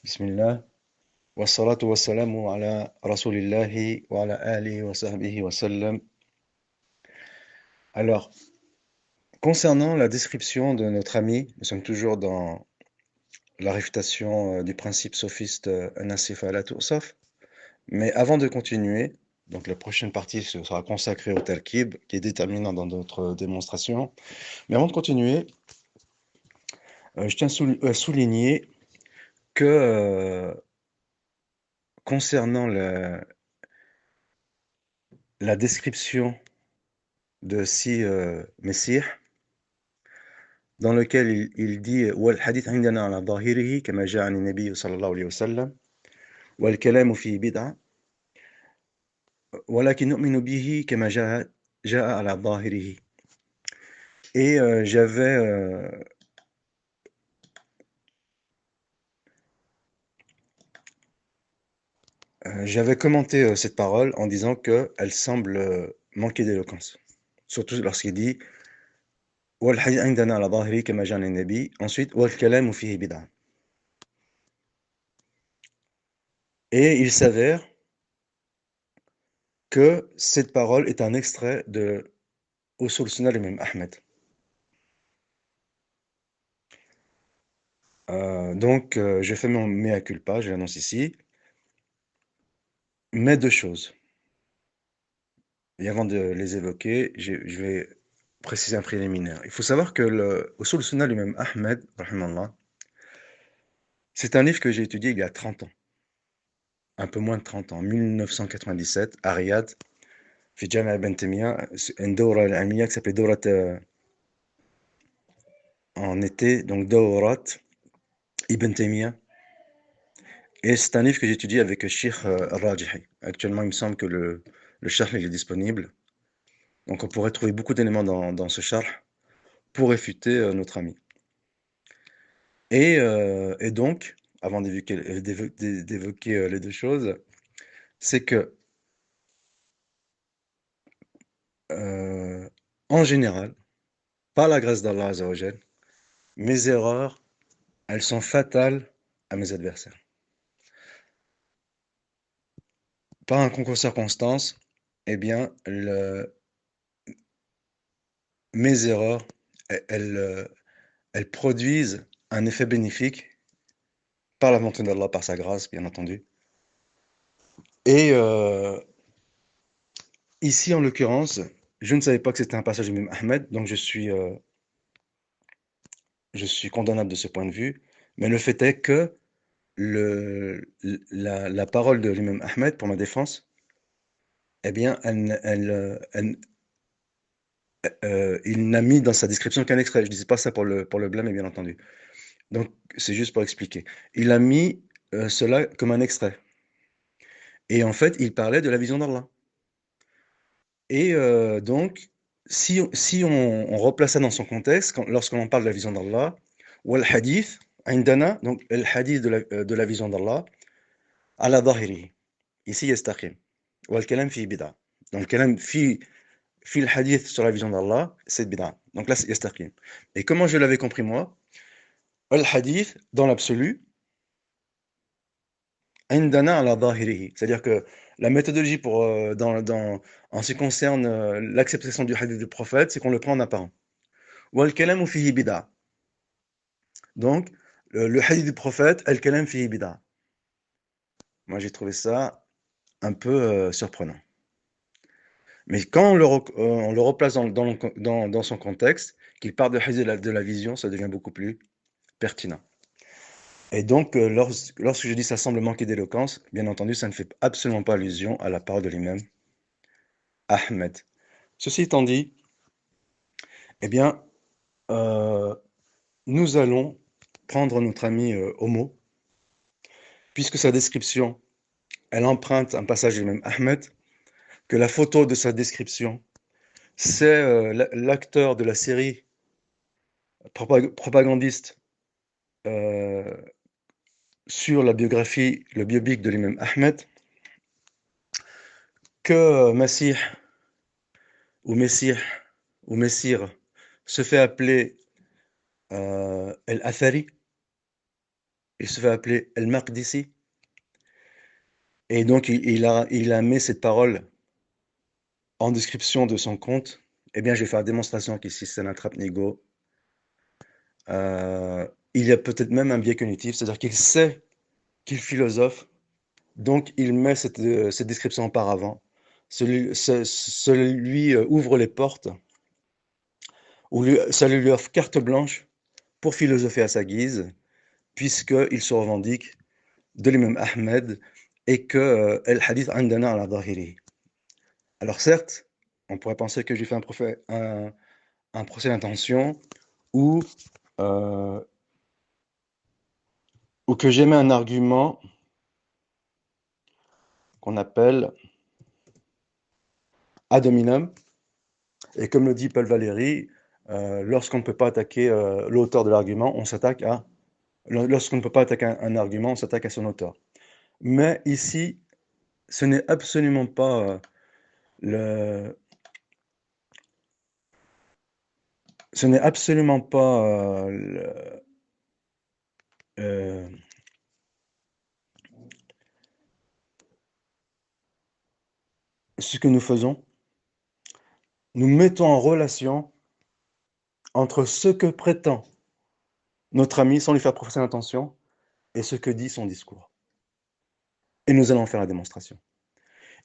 Bismillah, wassalatu wassalamu ala rasulillahi wa ala alihi wa sahbihi wa sallam. Alors, concernant la description de notre ami, nous sommes toujours dans la réfutation du principe sophiste an-nasif ala tu'saf. Mais avant de continuer, donc la prochaine partie sera consacrée au talqib, qui est déterminant dans notre démonstration. Mais avant de continuer, je tiens à souligner que concernant la description de si Messih, dans lequel il dit والحديث عندنا على ظاهره كما جاء عن النبي صلى الله عليه وسلم والكلام فيه بدعة ولكن نؤمن به كما جاء على ظاهره. Et j'avais commenté cette parole en disant qu'elle semble manquer d'éloquence, surtout lorsqu'il dit والحديث عندنا على ظاهره كما جاء عن النبي, ensuite والكلام فيه بدعة. Et il s'avère que cette parole est un extrait de Usul Sunnah l'imam Ahmed. Donc, je fais mon mea culpa, je l'annonce ici. Mais deux choses. Et avant de les évoquer, je vais préciser un préliminaire. Il faut savoir que le Usul Sunnah l'imam Ahmed, rahimallah, c'est un livre que j'ai étudié il y a 30 ans. Un peu moins de 30 ans, 1997, à Riyad, في جامع ابن تيمية, une دورة العلمية qui s'appelait دورة en été, donc دورات Ibn Taymiyyah. Et c'est un livre que j'étudie avec le Cheikh Al-Rajihi. Actuellement, il me semble que le charh il est disponible. Donc on pourrait trouver beaucoup d'éléments dans ce charh pour réfuter notre ami. Et donc, avant d'évoquer les deux choses, c'est que, en général, par la grâce d'Allah Azzawajal, mes erreurs, elles sont fatales à mes adversaires. Par un concours de circonstances, eh bien, mes erreurs, elles produisent un effet bénéfique par la volonté d'Allah, par sa grâce, bien entendu. Et ici, en l'occurrence, je ne savais pas que c'était un passage du même Ahmed, donc je suis condamnable de ce point de vue. Mais le fait est que la parole de l'imam Ahmed, pour ma défense, eh bien, il n'a mis dans sa description qu'un extrait. Je ne disais pas ça pour le blâmer, bien entendu. Donc, c'est juste pour expliquer. Il a mis cela comme un extrait. Et en fait, il parlait de la vision d'Allah. Et donc, si on replace ça dans son contexte, lorsqu'on parle de la vision d'Allah, wal hadith, عندنا, donc le hadith de la vision d'Allah, ala ظاهره, ici yastaqim, wal kalam fi bid'a. Donc le kalam fi le hadith sur la vision d'Allah, c'est bid'a. Donc là, c'est yastaqim. Et comment je l'avais compris moi? Al hadith, dans l'absolu, عندنا ala ظاهره, c'est-à-dire que la méthodologie pour, en ce qui concerne l'acceptation du hadith du prophète, c'est qu'on le prend en apparent. Wal kalamu fihi bid'a. Donc, le hadith du prophète, al kalam fihi bid'a. Moi, j'ai trouvé ça un peu surprenant. Mais quand on le replace dans son contexte, qu'il parle de hadith de la vision, ça devient beaucoup plus pertinent. Et donc, lorsque je dis ça semble manquer d'éloquence, bien entendu, ça ne fait absolument pas allusion à la parole de l'imam Ahmed. Ceci étant dit, eh bien, nous allons prendre notre ami au mot, puisque sa description, elle emprunte un passage du même Ahmed, que la photo de sa description, c'est l'acteur de la série propagandiste sur la biographie, le biopic de l'imam Ahmed, que Massih ou Messih ou Messir se fait appeler El-Athari, il se fait appeler El-Maqdisi. Et donc, il a mis cette parole en description de son compte. Eh bien, je vais faire la démonstration qu'ici, c'est un attrape-nigo. Il y a peut-être même un biais cognitif, c'est-à-dire qu'il sait qu'il philosophe, donc il met cette description en paravent. Celui ouvre les portes, ou ça lui offre carte blanche pour philosopher à sa guise, puisqu'il se revendique de l'imam Ahmed et que el-hadith andana ala dhahiri. Alors certes, on pourrait penser que j'ai fait un procès d'intention ou, euh, ou que j'émets un argument qu'on appelle ad hominem, et comme le dit Paul Valéry, lorsqu'on ne peut pas attaquer l'auteur de l'argument, on s'attaque à... Lorsqu'on ne peut pas attaquer un argument, on s'attaque à son auteur. Mais ici, ce n'est absolument pas le... Ce n'est absolument pas euh, ce que nous faisons. Nous mettons en relation entre ce que prétend notre ami sans lui faire professer d'intention et ce que dit son discours. Et nous allons faire la démonstration.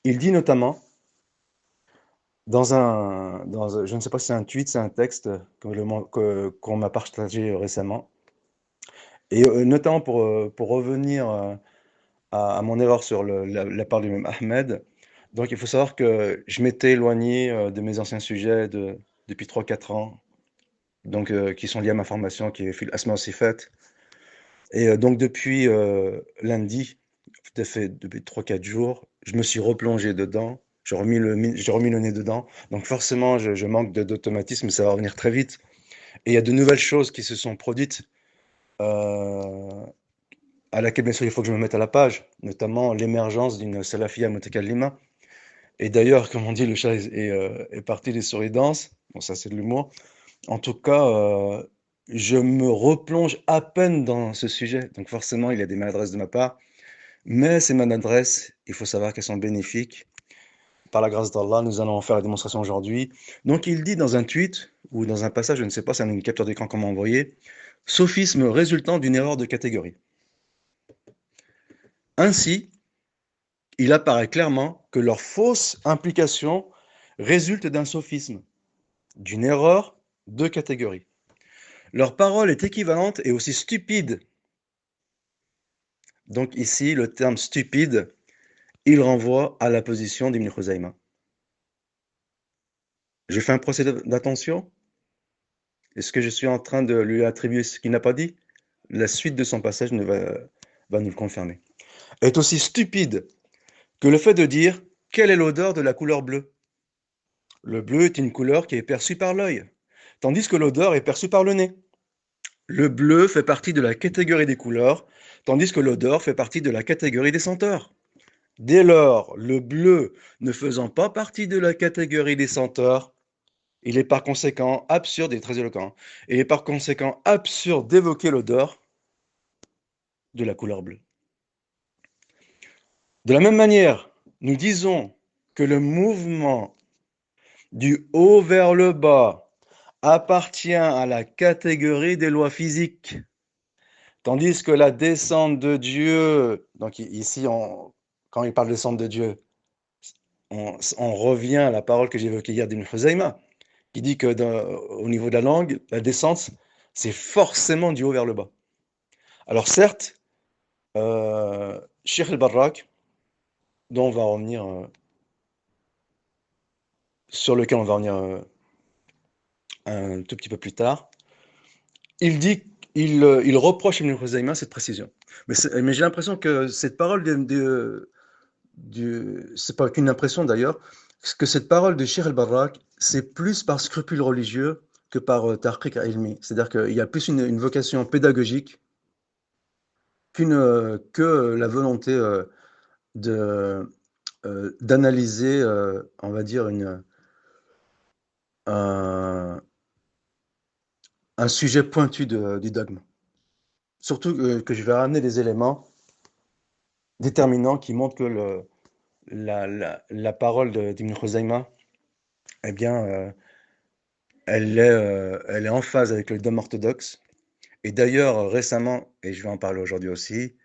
Il dit notamment, je ne sais pas si c'est un tweet, c'est un texte qu'on m'a partagé récemment, et notamment pour revenir à mon erreur sur la part du même Ahmed. Donc il faut savoir que je m'étais éloigné de mes anciens sujets depuis 3 4 ans, donc, qui sont liés à ma formation, qui est Fil Asma Sifat. Et donc depuis lundi, tout à fait depuis 3 4 jours, je me suis replongé dedans, j'ai remis le nez dedans. Donc forcément, je manque d'automatisme, ça va revenir très vite. Et il y a de nouvelles choses qui se sont produites, euh, à laquelle bien sûr il faut que je me mette à la page, notamment l'émergence d'une salafia mutakallima. Et d'ailleurs, comme on dit, le chat est parti des souris dansent. Bon, ça c'est de l'humour. En tout cas, je me replonge à peine dans ce sujet. Donc forcément, il y a des maladresses de ma part. Mais ces maladresses, il faut savoir qu'elles sont bénéfiques. Par la grâce d'Allah, nous allons en faire la démonstration aujourd'hui. Donc il dit dans un tweet, ou dans un passage, je ne sais pas, c'est une capture d'écran qu'on m'a envoyé, sophisme résultant d'une erreur de catégorie. Ainsi, il apparaît clairement que leur fausse implication résulte d'un sophisme, d'une erreur de catégorie. Leur parole est équivalente et aussi stupide. Donc ici, le terme stupide, il renvoie à la position d'Ibn Khuzaïma. Je fais un procès d'attention. Est-ce que je suis en train de lui attribuer ce qu'il n'a pas dit? La suite de son passage va nous le confirmer. Est aussi stupide que le fait de dire quelle est l'odeur de la couleur bleue. Le bleu est une couleur qui est perçue par l'œil, tandis que l'odeur est perçue par le nez. Le bleu fait partie de la catégorie des couleurs, tandis que l'odeur fait partie de la catégorie des senteurs. Dès lors, le bleu ne faisant pas partie de la catégorie des senteurs, il est par conséquent absurde et très éloquent. Il est par conséquent absurde d'évoquer l'odeur de la couleur bleue. De la même manière, nous disons que le mouvement du haut vers le bas appartient à la catégorie des lois physiques, tandis que la descente de Dieu, donc ici, quand il parle de descente de Dieu, on revient à la parole que j'évoquais hier d'Ibn Khuzaïma, qui dit que au niveau de la langue, la descente, c'est forcément du haut vers le bas. Alors certes, Sheikh el-Barrak, dont on va revenir, sur lequel on va revenir un tout petit peu plus tard, il dit, il reproche à Ibn Khuzaïma cette précision. Mais j'ai l'impression que cette parole c'est pas qu'une impression d'ailleurs, que cette parole de Sheikh el-Barrak, c'est plus par scrupule religieux que par tahqiq ilmi. C'est-à-dire qu'il y a plus une vocation pédagogique que la volonté d'analyser, on va dire, un, un sujet pointu du dogme. Surtout que je vais ramener des éléments déterminants qui montrent que la parole d'Ibn Khuzaïma, eh bien, elle est en phase avec le dogme orthodoxe. Et d'ailleurs, récemment, et je vais en parler aujourd'hui aussi,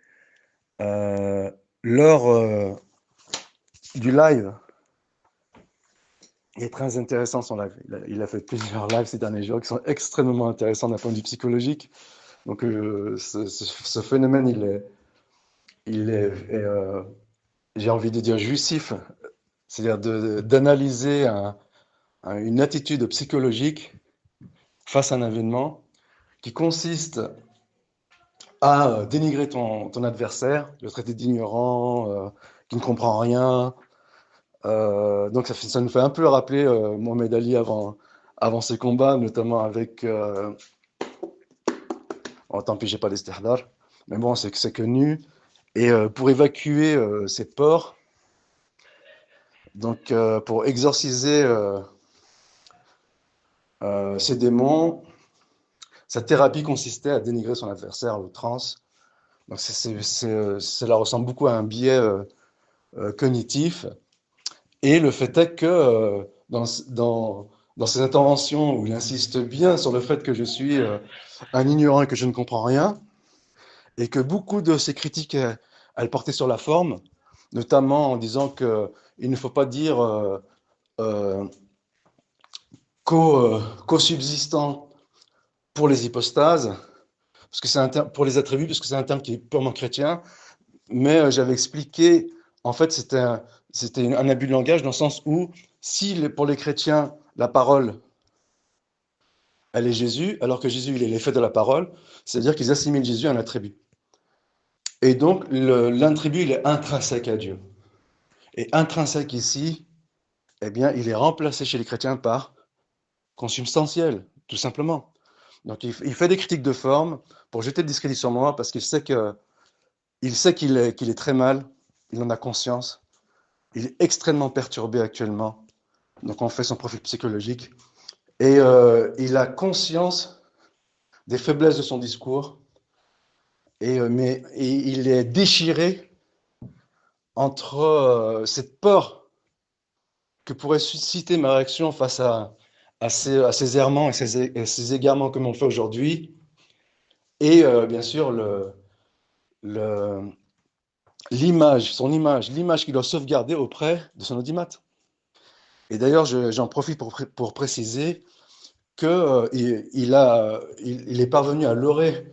euh, lors du live, il est très intéressant son live. Il a fait plusieurs lives ces derniers jours qui sont extrêmement intéressants d'un point de vue psychologique. Donc, ce phénomène, il est j'ai envie de dire jouissif, c'est-à-dire d'analyser une attitude psychologique face à un événement qui consiste à dénigrer ton adversaire, le traiter d'ignorant, qui ne comprend rien. Donc ça nous fait un peu rappeler Mohamed Ali avant ses combats, notamment avec... oh, tant pis, j'ai pas d'estihdar, mais bon, c'est connu. Et pour évacuer ses peurs, donc pour exorciser ses démons, sa thérapie consistait à dénigrer son adversaire à outrance. Donc cela ressemble beaucoup à un biais cognitif. Et le fait est que dans ses interventions où il insiste bien sur le fait que je suis un ignorant et que je ne comprends rien, et que beaucoup de ses critiques, elles portaient sur la forme, notamment en disant qu'il ne faut pas dire euh, co-subsistant pour les hypostases, parce que c'est un terme, pour les attributs, parce que c'est un terme qui est purement chrétien, mais j'avais expliqué, en fait, c'était un abus de langage dans le sens où, si pour les chrétiens, la parole, elle est Jésus, alors que Jésus, il est l'effet de la parole, c'est-à-dire qu'ils assimilent Jésus à un attribut. Et donc, l'attribut, il est intrinsèque à Dieu. Et intrinsèque ici, eh bien, il est remplacé chez les chrétiens par consubstantiel, tout simplement. Donc, il fait des critiques de forme pour jeter le discrédit sur moi parce qu'il est très mal, il en a conscience, il est extrêmement perturbé actuellement. Donc, on fait son profil psychologique. Et il a conscience des faiblesses de son discours, mais il est déchiré entre cette peur que pourrait susciter ma réaction face à ces errements et ces égarements comme on le fait aujourd'hui, et bien sûr le, l'image qu'il doit sauvegarder auprès de son audimat. Et d'ailleurs, j'en profite pour préciser qu'il il est parvenu à leurrer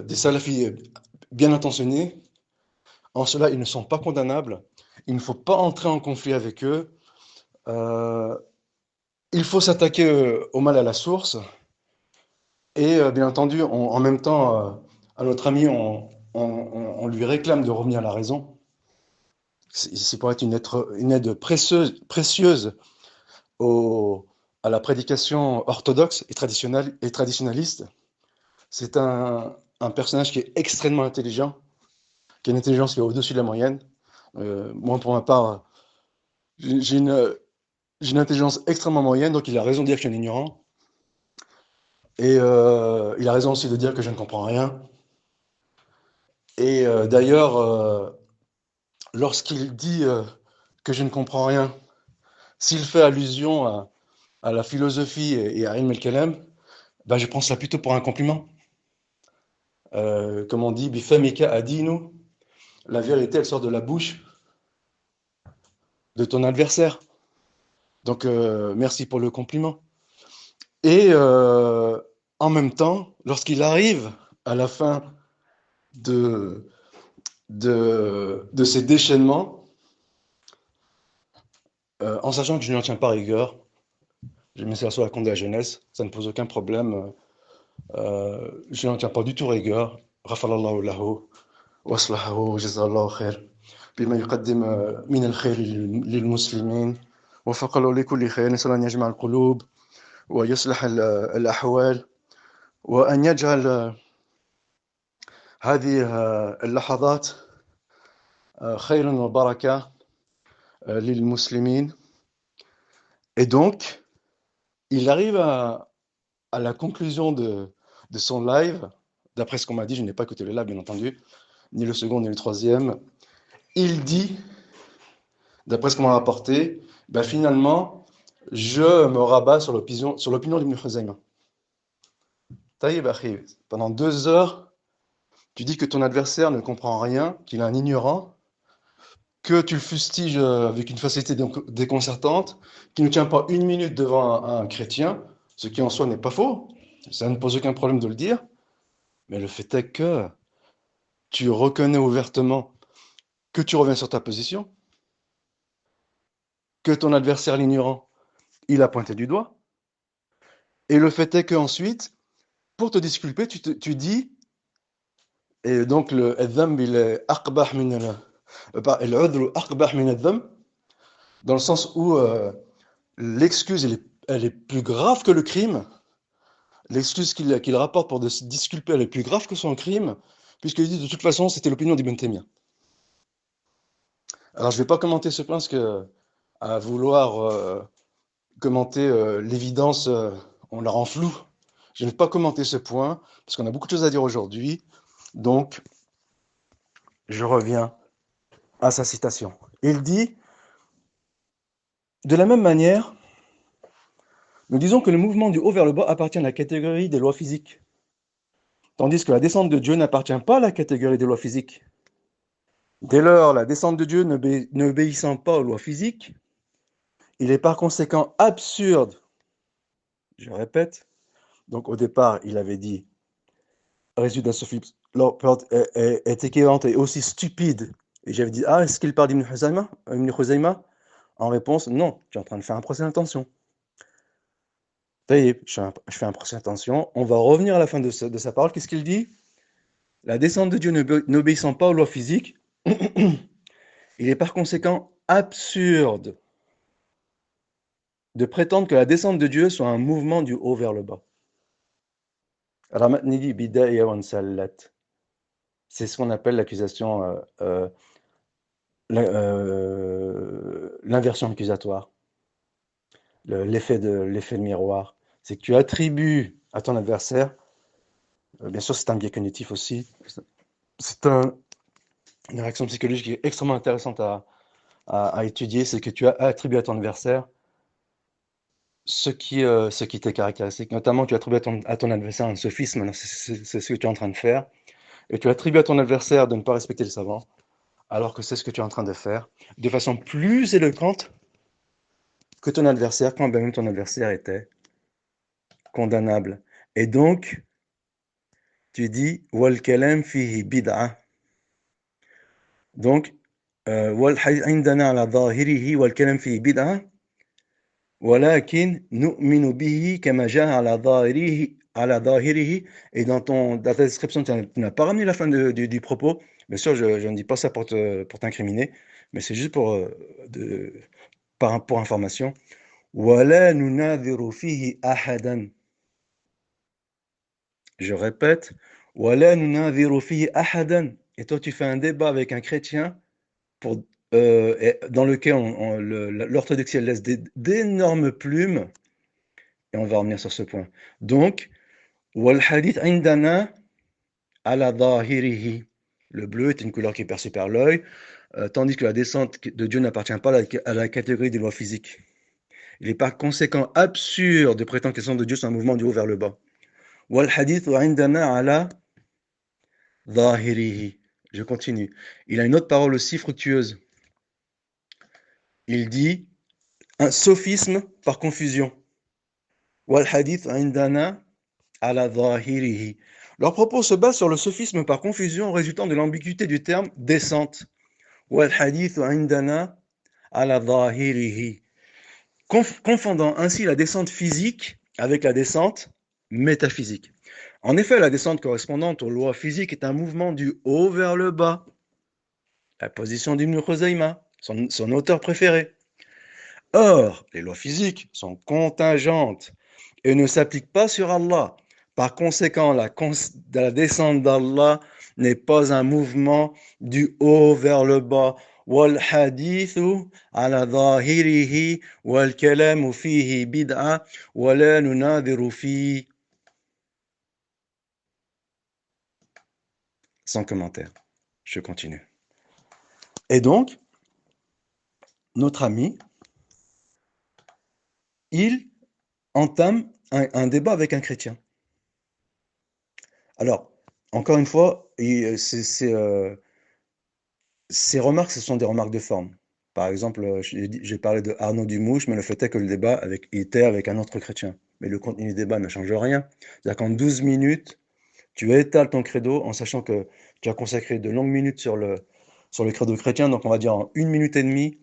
des salafis bien intentionnés. En cela, ils ne sont pas condamnables. Il ne faut pas entrer en conflit avec eux. Euh, il faut s'attaquer au mal à la source. Et bien entendu, en même temps, à notre ami, on lui réclame de revenir à la raison. C'est pour être une aide précieuse au, à la prédication orthodoxe et traditionnaliste. C'est un personnage qui est extrêmement intelligent, qui a une intelligence qui est au-dessus de la moyenne. Moi, pour ma part, j'ai une intelligence extrêmement moyenne, donc il a raison de dire que je suis un ignorant. Et il a raison aussi de dire que je ne comprends rien. Et d'ailleurs, lorsqu'il dit que je ne comprends rien, s'il fait allusion à la philosophie et à Ilm el-Kalam, ben je prends ça plutôt pour un compliment. Comme on dit, Bifamika adinu, la vérité, elle sort de la bouche de ton adversaire. Donc, merci pour le compliment. Et en même temps, lorsqu'il arrive à la fin de, de ces déchaînements, en sachant que je n'en tiens pas rigueur, j'ai mis ça sur la compte de la jeunesse, ça ne pose aucun problème. Je n'en tiens pas du tout rigueur. Ghafarallahu lahu, waslahu, jazallahu khair. بما يقدم من الخير للمسلمين وفق له لكل خير نسأل أن يجمع القلوب ويصلح الأحوال وأن يجعل هذه اللحظات خيرا وبركة للمسلمين. Et donc, il arrive à la conclusion de son live d'après ce qu'on m'a dit, je n'ai pas écouté le là, bien entendu, ni le second, ni le troisième. Il dit, d'après ce qu'on m'a rapporté, ben finalement, je me rabats sur l'opinion d'Ibn Khuzayma. Taïb, akhi, pendant 2 heures, tu dis que ton adversaire ne comprend rien, qu'il est un ignorant, que tu le fustiges avec une facilité déconcertante, qu'il ne tient pas une minute devant un chrétien, ce qui en soi n'est pas faux, ça ne pose aucun problème de le dire, mais le fait est que tu reconnais ouvertement que tu reviens sur ta position, que ton adversaire, l'ignorant, il a pointé du doigt, et le fait est qu'ensuite, pour te disculper, tu dis, et donc le الذنب il est أقبح من العذر أقبح من الذنب, dans le sens où l'excuse, elle est plus grave que le crime. L'excuse qu'il rapporte pour se disculper, elle est plus grave que son crime, puisqu'il dit de toute façon, c'était l'opinion d'Ibn Taymiyyah. Alors, je ne vais pas commenter ce point, parce que à vouloir commenter l'évidence, on la rend floue. Je ne vais pas commenter ce point, parce qu'on a beaucoup de choses à dire aujourd'hui. Donc, je reviens à sa citation. Il dit, de la même manière, nous disons que le mouvement du haut vers le bas appartient à la catégorie des lois physiques, tandis que la descente de Dieu n'appartient pas à la catégorie des lois physiques. Dès lors, la descente de Dieu n'obéissant pas aux lois physiques, il est par conséquent absurde, je répète, donc au départ, il avait dit, résultat sophisme, est équivalente et aussi stupide, et j'avais dit, ah, est-ce qu'il parle d'Ibn Khuzayma? En réponse, non, tu es en train de faire un procès d'intention. Je fais un procès d'intention, on va revenir à la fin de sa parole, qu'est-ce qu'il dit? La descente de Dieu n'obéissant pas aux lois physiques, il est par conséquent absurde de prétendre que la descente de Dieu soit un mouvement du haut vers le bas. Ramatnidi bidaya wan sallat. C'est ce qu'on appelle l'accusation, l'inversion accusatoire, l'effet de miroir. C'est que tu attribues à ton adversaire, bien sûr c'est un biais cognitif aussi, c'est une réaction psychologique qui est extrêmement intéressante à étudier, c'est que tu as attribué à ton adversaire ce qui t'est caractéristique. Notamment, tu attribues à ton adversaire un sophisme, c'est ce que tu es en train de faire, et tu attribues à ton adversaire de ne pas respecter le savant, alors que c'est ce que tu es en train de faire, de façon plus éloquente que ton adversaire, quand même ton adversaire était condamnable. Et donc, tu dis « wal kalam fihi bid'a ». Donc, « wal hadith indana ala zahirihi wal kalam fihi bid'a ». ولكن نؤمن به كما جاء على ظاهره. Et dans ta description, tu n'as pas ramené la fin du propos. Bien sûr, je ne dis pas ça pour t'incriminer, mais c'est juste pour information. ولا نناظر فيه أحدا. Je répète, ولا نناظر فيه أحدا. Et toi, tu fais un débat avec un chrétien dans lequel l'orthodoxie laisse d'énormes plumes, et on va revenir sur ce point. Donc, wal hadith indana ala dhahirihi. Le bleu est une couleur qui est perçue par l'œil, tandis que la descente de Dieu n'appartient pas à la catégorie des lois physiques. Il est par conséquent absurde de prétendre que la descente de Dieu c'est un mouvement du haut vers le bas. Wal hadith indana ala dhahirihi. Je continue. Il a une autre parole aussi fructueuse. Il dit un sophisme par confusion. Wal hadith indana ala dhahirihi. Leur propos se base sur le sophisme par confusion résultant de l'ambiguïté du terme descente. Wal hadith indana ala dhahirihi. Confondant ainsi la descente physique avec la descente métaphysique. En effet, la descente correspondante aux lois physiques est un mouvement du haut vers le bas. La position d'Ibn Khuzayma, son auteur préféré. Or, les lois physiques sont contingentes et ne s'appliquent pas sur Allah. Par conséquent, la descente d'Allah n'est pas un mouvement du haut vers le bas. Wal hadithu ala dhahirihi wal kalamu fihi bid'a wa la nunadiru fihi. Sans commentaire. Je continue. Et donc, notre ami, il entame un débat avec un chrétien. Alors, encore une fois, ces remarques, ce sont des remarques de forme. Par exemple, j'ai parlé de Arnaud Dumouche, mais le fait est que le débat était avec un autre chrétien. Mais le contenu du débat ne change rien. C'est-à-dire qu'en 12 minutes, tu étales ton credo en sachant que tu as consacré de longues minutes sur le credo chrétien. Donc, on va dire en 1 minute et demie,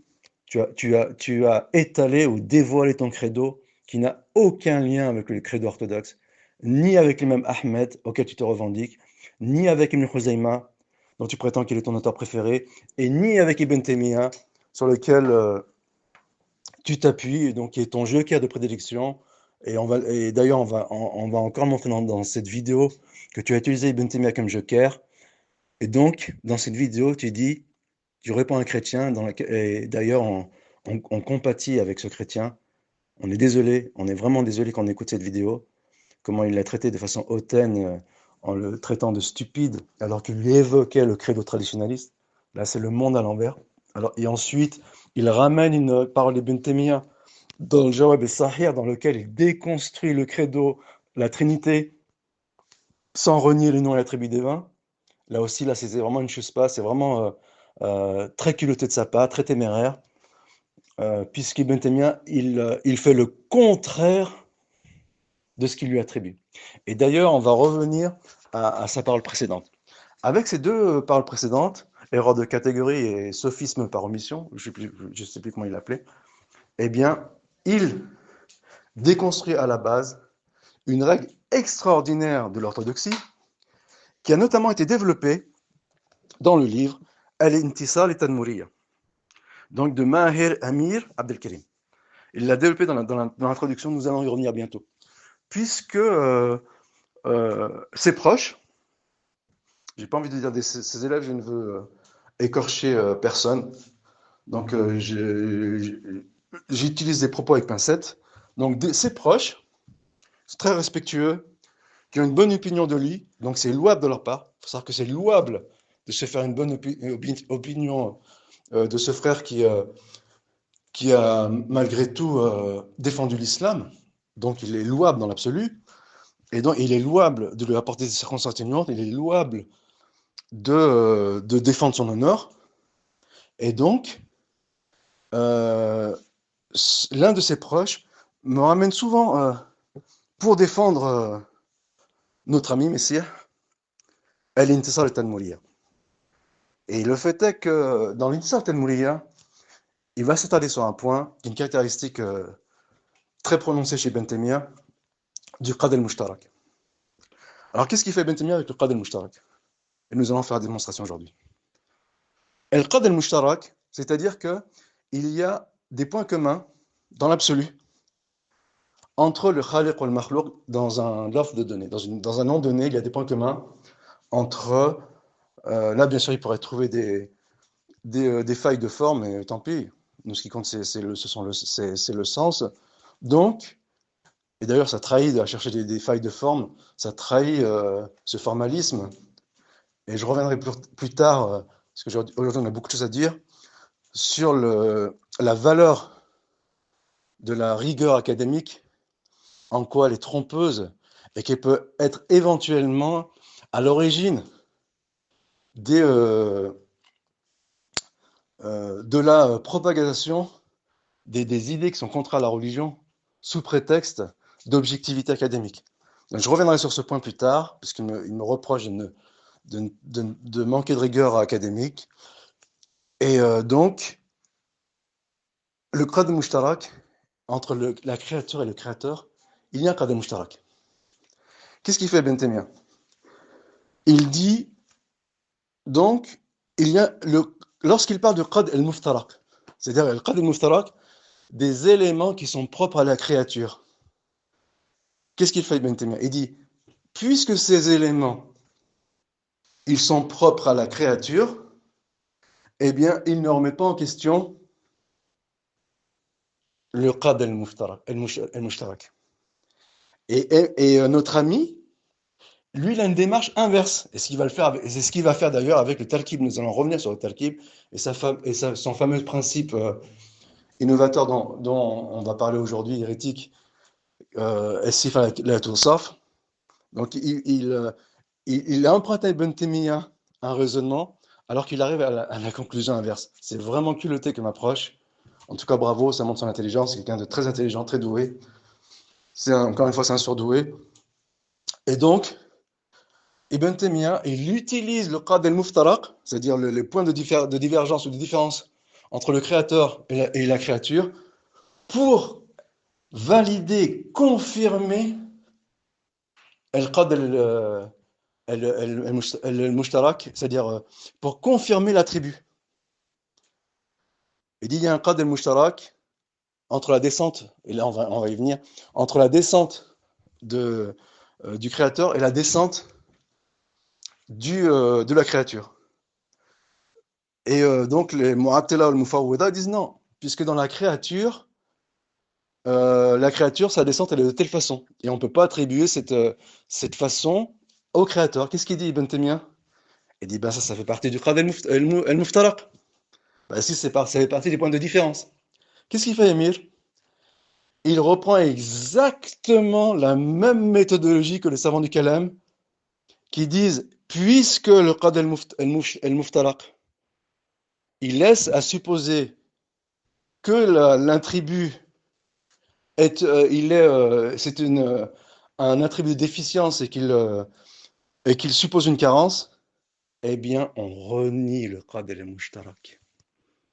tu as étalé ou dévoilé ton credo qui n'a aucun lien avec le credo orthodoxe, ni avec l'imam Ahmed, auquel tu te revendiques, ni avec Ibn Khuzayma, dont tu prétends qu'il est ton auteur préféré, et ni avec Ibn Taymiyyah, sur lequel tu t'appuies, et donc qui est ton joker de prédilection. Et d'ailleurs, on va encore montrer dans cette vidéo que tu as utilisé Ibn Taymiyyah comme joker. Et donc, dans cette vidéo, tu réponds à un chrétien, et d'ailleurs, on compatit avec ce chrétien. On est désolé, on est vraiment désolé quand on écoute cette vidéo, comment il l'a traité de façon hautaine, en le traitant de stupide, alors qu'il lui évoquait le credo traditionnaliste. Là, c'est le monde à l'envers. Alors, et ensuite, il ramène une parole d'Ibn Taymiyyah dans le Jawab al-Sahih, dans lequel il déconstruit le credo, la Trinité, sans renier les noms et l'attribut divin. Là aussi, là, c'est vraiment une chose pas, c'est vraiment très culotté de sa part, très téméraire, puisqu'Ibn Taymiyyah, il fait le contraire de ce qu'il lui attribue. Et d'ailleurs, on va revenir à sa parole précédente. Avec ces deux paroles précédentes, erreur de catégorie et sophisme par omission, je ne sais plus comment il l'appelait, eh bien, il déconstruit à la base une règle extraordinaire de l'orthodoxie qui a notamment été développée dans le livre Al-Intisal et Tadmouriya, donc de Mahir Amir Abdelkarim. Il l'a développé dans l'introduction, nous allons y revenir bientôt. Puisque ses proches, j'ai pas envie de dire ses élèves, je ne veux écorcher personne, donc j'utilise des propos avec pincettes. Donc ses proches, très respectueux, qui ont une bonne opinion de lui, donc c'est louable de leur part. Il faut savoir que c'est louable de se faire une bonne opinion de ce frère qui a malgré tout défendu l'islam, donc il est louable dans l'absolu, et donc il est louable de lui apporter des circonstances atténuantes, il est louable de défendre son honneur, et donc euh, l'un de ses proches me ramène souvent pour défendre notre ami Messie, Al-Intisar al-Tadmouriya. Et le fait est que dans l'Intisar al-Tadmouriya, il va s'attarder sur un point, une caractéristique très prononcée chez Ibn Taymiyyah, du Qad al-Mushtarak. Alors qu'est-ce qu'il fait Ibn Taymiyyah avec le Qad al-Mushtarak? Et nous allons faire la démonstration aujourd'hui. El Qad al-Mushtarak, c'est-à-dire qu'il y a des points communs dans l'absolu entre le Khaliq et le Makhlouk dans un love de données. Dans un nom donné, il y a des points communs entre. Là, bien sûr, il pourrait trouver des failles de forme, mais tant pis. Nous, ce qui compte, c'est le sens. Donc, et d'ailleurs, ça trahit à chercher des failles de forme, ça trahit ce formalisme. Et je reviendrai plus tard, parce qu'aujourd'hui, on a beaucoup de choses à dire, sur la valeur de la rigueur académique, en quoi elle est trompeuse, et qu'elle peut être éventuellement à l'origine de la propagation des idées qui sont contraires à la religion sous prétexte d'objectivité académique. Donc, je reviendrai sur ce point plus tard, puisqu'il me reproche de manquer de rigueur académique. Et donc, le Qad al-Mushtarak, entre la créature et le créateur, il y a un Qad al-Mushtarak. Qu'est-ce qu'il fait Ibn Taymiyyah? Il dit, donc, lorsqu'il parle de Qad al-Muftarak, c'est-à-dire le Qad al-Muftarak, des éléments qui sont propres à la créature. Qu'est-ce qu'il fait Ibn Taymiyyah? Il dit, puisque ces éléments, ils sont propres à la créature, eh bien, il ne remet pas en question le Qad al-Mushtarak. Et notre ami, Lui, il a une démarche inverse. Et ce qu'il va le faire, et c'est ce qu'il va faire d'ailleurs avec le Talkib. Nous allons revenir sur le Talkib et, son fameux principe innovateur dont on va parler aujourd'hui, hérétique, Essif la Toursaf. Donc, il emprunte à Ibn Taymiyyah un raisonnement, alors qu'il arrive à la conclusion inverse. C'est vraiment culotté comme approche. En tout cas, bravo, ça montre son intelligence. C'est quelqu'un de très intelligent, très doué. Encore une fois, c'est un surdoué. Et donc, Ibn Taymiyyah, il utilise le qad al-muftaraq, c'est-à-dire les points de divergence ou de différence entre le créateur et la créature, pour valider, confirmer al-qad al-mushtarak, c'est-à-dire pour confirmer l'attribut. Il dit il y a un qad al-mushtarak entre la descente, et là on va y venir, entre la descente du créateur et la descente de la créature. Et donc les Mu'attila ou le Mufawwida disent non, puisque dans la créature, sa descente, elle est de telle façon. Et on ne peut pas attribuer cette façon au créateur. Qu'est-ce qu'il dit, Ibn Taymiyyah? Il dit, ben ça fait partie du Qad al-Muftaraq. Ben si, ça fait partie des points de différence. Qu'est-ce qu'il fait, Emir? Il reprend exactement la même méthodologie que les savants du Kalam, qui disent, puisque le Qad al-Muftaraq, il laisse à supposer que l'attribut c'est un attribut de déficience et qu'il suppose une carence, eh bien, on renie le qad al-mushtarak.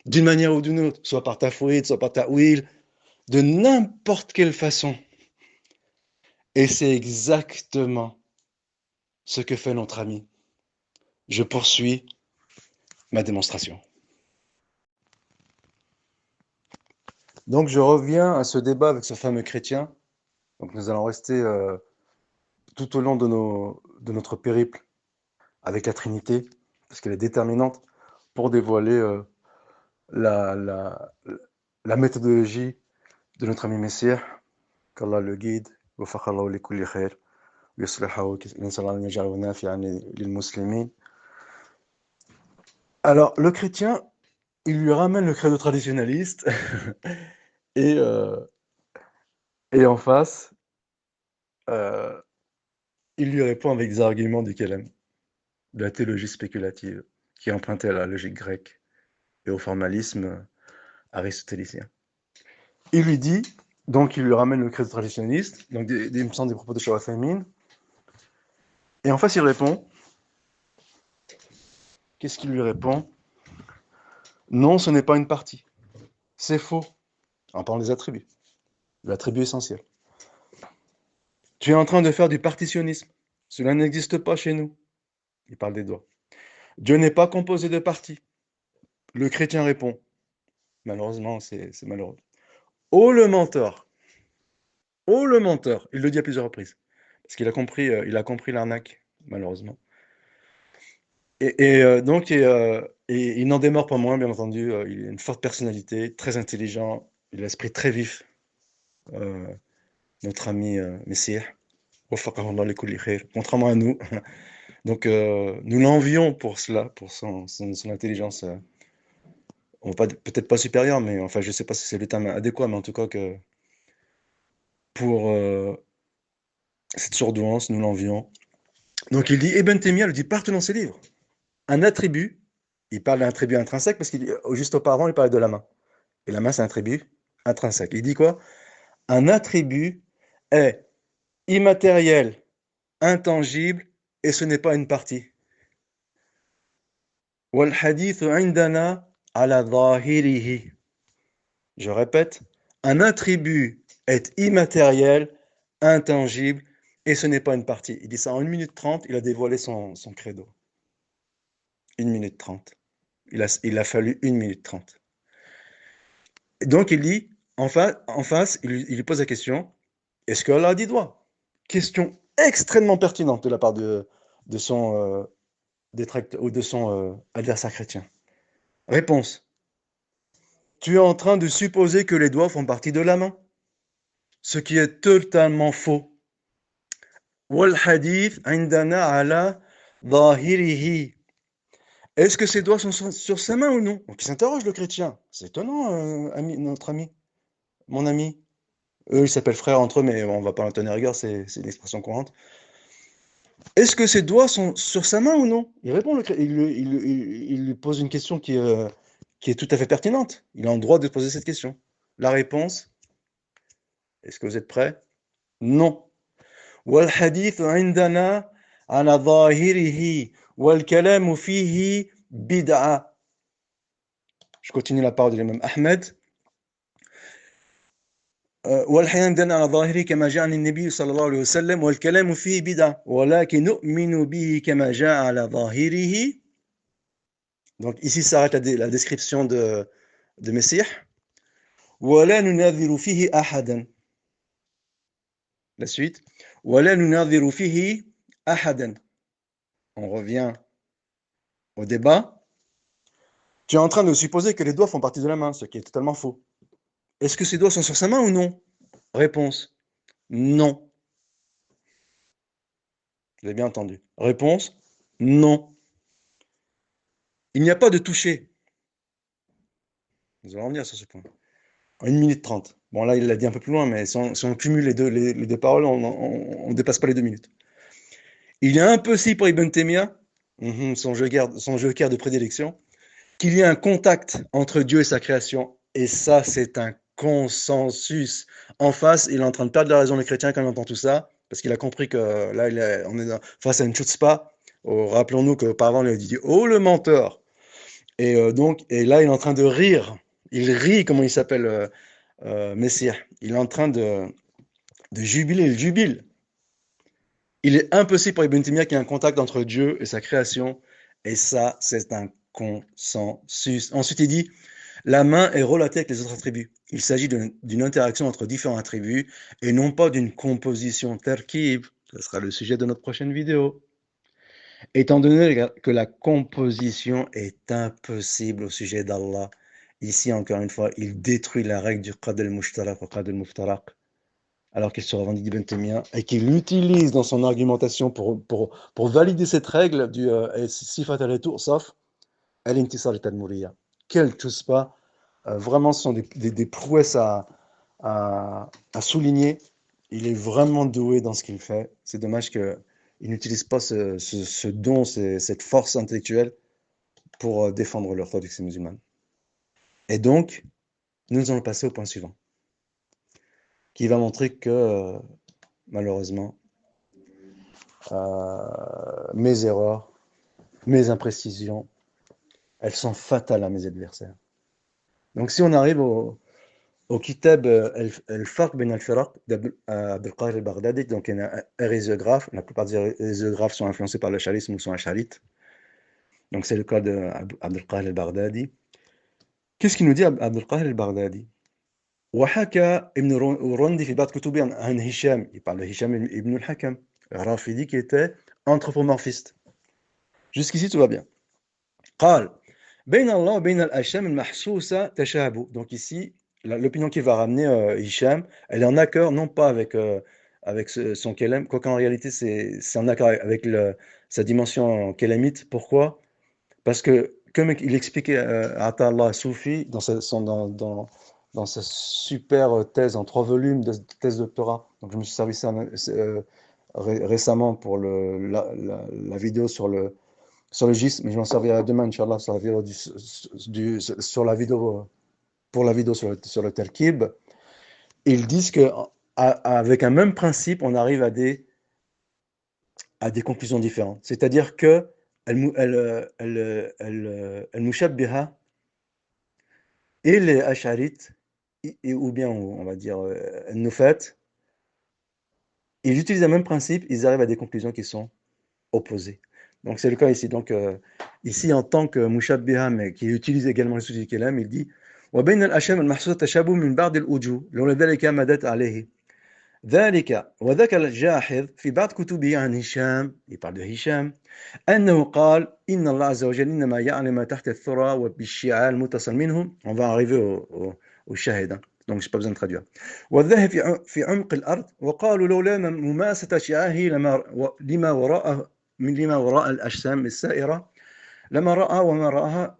D'une manière ou d'une autre, soit par tafwid, soit par ta'wil, de n'importe quelle façon. Et c'est exactement ce que fait notre ami. Je poursuis ma démonstration. Donc, je reviens à ce débat avec ce fameux chrétien. Donc, nous allons rester tout au long de notre périple avec la Trinité, parce qu'elle est déterminante pour dévoiler la, la, la méthodologie de notre ami Messiah, qu'Allah le guide, وفقه لكل خير ويصلحه نسأل الله أن يجعله نافعا للمسلمين. Alors, le chrétien, il lui ramène le credo traditionnaliste et, euh, et en face, euh, il lui répond avec des arguments du Kalam, de la théologie spéculative, qui est empruntée à la logique grecque et au formalisme aristotélicien. Il lui dit, donc il lui ramène le credo traditionnaliste, donc il me semble des propos de Shaw Famine, et en face il répond, qu'est-ce qu'il lui répond? Non, ce n'est pas une partie. C'est faux. En parlant des attributs, de l'attribut essentiel. Tu es en train de faire du partitionnisme. Cela n'existe pas chez nous. Il parle des doigts. Dieu n'est pas composé de parties. Le chrétien répond. Malheureusement, c'est malheureux. Oh le menteur. Oh le menteur. Il le dit à plusieurs reprises. Parce qu'il a compris l'arnaque, malheureusement. Donc, il n'en démord pas moins, bien entendu. Il a une forte personnalité, très intelligent. Il a l'esprit très vif. Euh, notre ami Messire. Contrairement à nous. Donc, nous l'envions pour cela, pour son intelligence. Peut-être pas supérieure, mais enfin, je ne sais pas si c'est le terme adéquat, mais en tout cas que pour cette surdouance, nous l'envions. Donc, il dit, Ibn Taymiyyah le dit partout dans ses livres. Un attribut, il parle d'un attribut intrinsèque parce qu'il juste auparavant, il parlait de la main. Et la main, c'est un attribut intrinsèque. Il dit quoi? Un attribut est immatériel, intangible, et ce n'est pas une partie. والحديث عندنا على ظاهره. Je répète, un attribut est immatériel, intangible, et ce n'est pas une partie. Il dit ça en 1 minute 30, il a dévoilé son credo. 1 minute 30. Il a fallu 1 minute 30. Et donc il dit, en face, il lui pose la question, est-ce que Allah a dit doigt? Question extrêmement pertinente de la part de son détracteur ou de son adversaire chrétien. Réponse. Tu es en train de supposer que les doigts font partie de la main, ce qui est totalement faux. والحديث عندنا على ظاهره. Est-ce que ses doigts sont sur sa main ou non? Donc il s'interroge le chrétien. C'est étonnant, notre ami, mon ami. Eux, ils s'appellent frères entre eux, mais on va pas leur tenir rigueur, c'est l'expression courante. Est-ce que ses doigts sont sur sa main ou non? Il répond, il lui pose une question qui est tout à fait pertinente. Il a le droit de poser cette question. La réponse, est-ce que vous êtes prêts? Non. والحديث عندنا على ظاهره والكلام فيه بدعة. Je continue la parole de l'imam Ahmed. والحديث عندنا على ظاهره كما جاء عن النبي صلى الله عليه وسلم والكلام فيه بدعة ولكن نؤمن به كما جاء على ظاهره. Donc ici s'arrête la description de Messie. ولا نناظر فيه أحدا. La suite. ولا نناظر فيه أحدا. On revient au débat. Tu es en train de supposer que les doigts font partie de la main, ce qui est totalement faux. Est-ce que ces doigts sont sur sa main ou non? Réponse. Non. Vous avez bien entendu. Réponse. Non. Il n'y a pas de toucher. Nous allons revenir sur ce point. En 1 minute 30. Bon, là, il l'a dit un peu plus loin, mais si on cumule les deux paroles, on ne dépasse pas les 2 minutes. Il est impossible pour Ibn Taymiyyah, son joker de prédilection, qu'il y ait un contact entre Dieu et sa création. Et ça, c'est un consensus. En face, il est en train de perdre la raison des chrétiens quand il entend tout ça, parce qu'il a compris que là, on est face à une chutzpah. Rappelons-nous qu'auparavant, il a dit « Oh, le menteur !» Et là, il est en train de rire. Il rit, comment il s'appelle, Messire. Il est en train de jubiler, il jubile. Il est impossible pour Ibn Taymiyyah qu'il y ait un contact entre Dieu et sa création. Et ça, c'est un consensus. Ensuite, il dit la main est relatée avec les autres attributs. Il s'agit d'une interaction entre différents attributs et non pas d'une composition tarkib. Ce sera le sujet de notre prochaine vidéo. Étant donné que la composition est impossible au sujet d'Allah, ici encore une fois, il détruit la règle du qad al-mushtarak ou qad al-muftaraq, alors qu'il se revendique d'Ibn Taymiyyah et qu'il l'utilise dans son argumentation pour valider cette règle du sifat al-retour, sauf al-intisar al-tadmuriyya. Quel tchouspa, vraiment ce sont des prouesses à souligner. Il est vraiment doué dans ce qu'il fait. C'est dommage qu'il n'utilise pas ce don, cette force intellectuelle pour défendre l'orthodoxie musulmane. Et donc, nous allons passer au point suivant, qui va montrer que, malheureusement, mes erreurs, mes imprécisions, elles sont fatales à mes adversaires. Donc si on arrive au kitab Al-Farq bin Al-Firaq d'Abdul Qahir al-Baghdadi, donc il y a un hérésiographe, la plupart des hérésiographes sont influencés par le charisme ou sont acharites. Donc c'est le cas d'Abdul Qahir al-Baghdadi. Qu'est-ce qu'il nous dit Abdul Qahir al-Baghdadi? وحكى ابن رندي في بعض كتبه عن هشام, il parle de Hisham ibn al-Hakam, Rafidi qui était anthropomorphiste. Jusqu'ici tout va bien. قال بين الله وبين الأشياء المحسوسة تشابه. Donc ici, l'opinion qu'il va ramener Hisham, elle est en accord non pas avec son kelem, quoiqu'en réalité c'est en accord avec sa dimension kélamite. Pourquoi? Parce que, comme il expliquait Ata Allah Soufi dans sa super thèse en 3 volumes de thèse de doctorat, donc je me suis servi ça récemment pour la vidéo sur le GIS, mais je m'en servirai demain, Inch'Allah, sur la vidéo pour la vidéo sur le Talkib. Ils disent qu'avec un même principe, on arrive à des conclusions différentes. C'est-à-dire que al-mushabbiha et les asharites, ou bien on va dire al-nufat, ils utilisent le même principe, ils arrivent à des conclusions qui sont opposées. Donc c'est le cas ici. Donc ici en tant que mushabbiha, mais qui utilise également le sujet kalam, il dit وبين الأشياء المحسوسة تشابه من بعض الوجوه لذلك مدت عليه ذلك وذكر الجاحظ في بعض كتبه عن هشام, il parle de Hisham, أنه قال إن الله عز وجل إنما يعلم ما تحت الثرى وبالشعاع المتصل منهم. On va arriver au shahid. donc j'ai pas besoin de traduire. والذهب في عمق الأرض وقالوا لولا مماسة أشعاعه لما وراء الأجسام السائرة لما رأى وما رآها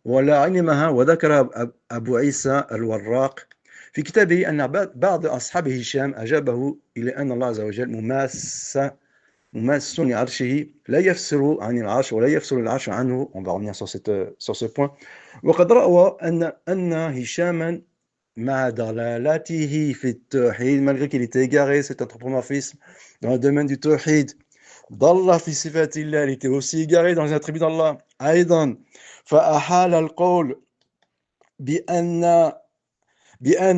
ولا علمها. وذكر أبو عيسى الوراق في كتابه أن بعض أصحاب هشام أجابه إلى أن الله عز وجل مماس لعرشه لا يفصل عن العرش ولا يفصل العرش عنه. On va revenir sur ce point. وقد رأوا أن هشاما مع ضلالاته في التوحيد, malgré qu'il était égaré, cet anthropomorphisme dans le domaine du tawhid, ضل في صفات الله, il était aussi égaré dans les attributs d'Allah. أيضا فأحال القول بأن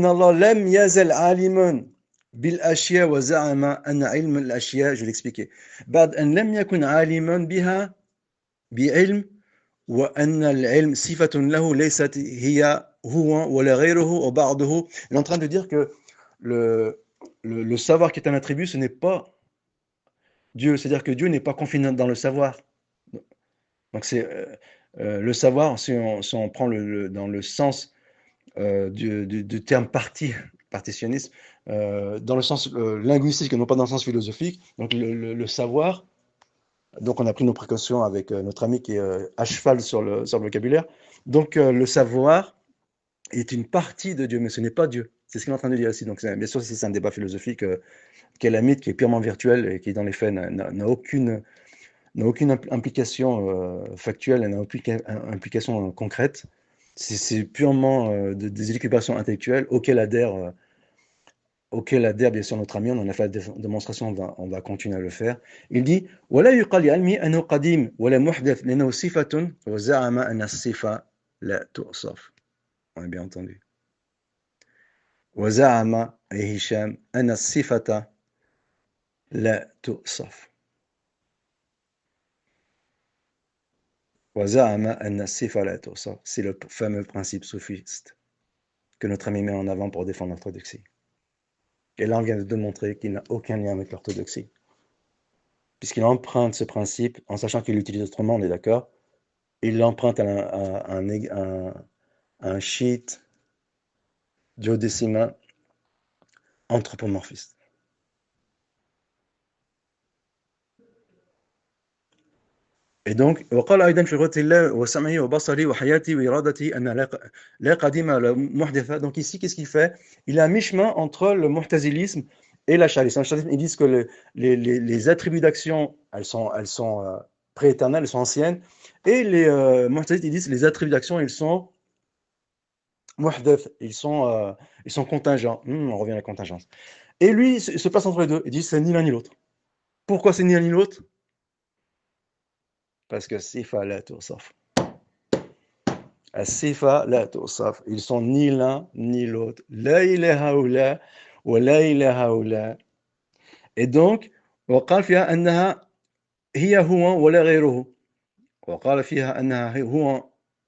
الله لم يزل عالما بالأشياء وزعم أن علم الأشياء, je vais l'expliquer, بعد أن لم يكن عالما بها بعلم وأن العلم صفة له ليست هي هو ولا غيره وبعضه. Il est en train de dire que le savoir qui est un attribut, ce n'est pas Dieu, c'est-à-dire que Dieu n'est pas confiné dans le savoir. Donc c'est le savoir, si on prend dans le sens du terme partitionniste, dans le sens linguistique et non pas dans le sens philosophique. Donc le savoir, donc on a pris nos précautions avec notre ami qui est à cheval sur le vocabulaire. Donc le savoir est une partie de Dieu, mais ce n'est pas Dieu. C'est ce qu'il est en train de dire ici. Donc bien sûr, c'est un débat philosophique qui est la mythe, qui est purement virtuel et qui dans les faits n'a aucune implication factuelle, n'a aucune implication concrète. C'est purement des élucubrations intellectuelles auxquelles adhère bien sûr notre ami. On en a fait la démonstration, on va continuer à le faire. Il dit ولا يقال لعلمي أنه قديم ولا محدث لأنه صفة وزعم أن الصفة لا توصف. On a bien entendu. وزعم أي هشام أن الصفة لا توصف. وزعم أن الصفة لا توصف. C'est le fameux principe soufiste que notre ami met en avant pour défendre l'orthodoxie. Et là, on vient de démontrer qu'il n'a aucun lien avec l'orthodoxie. Puisqu'il emprunte ce principe, en sachant qu'il l'utilise autrement, on est d'accord, il l'emprunte à un chiite duodécimain anthropomorphiste. Et donc, وقال أيضا في قدرة الله وسمعه وبصره وحياته وإرادته أن لا قديم ولا محدث. Donc ici, qu'est-ce qu'il fait? Il est à mi-chemin entre le mu'tazilisme et l'ash'arisme. Ils disent que les attributs d'action, elles sont prééternelles, elles sont anciennes, et les mu'tazilistes, ils disent que les attributs d'action, ils sont muhdath, ils sont contingents. On revient à la contingence. Et lui, il se place entre les deux. Il dit c'est ni l'un ni l'autre. Pourquoi c'est ni l'un ni l'autre? Parce que sifa la tu'saf. Sifa la tu'saf. Ils sont ni l'un ni l'autre. La ilaha illa wa la ilaha illa. Et donc, وقال فيها أنها هي هو ولا غيره. وقال فيها أنها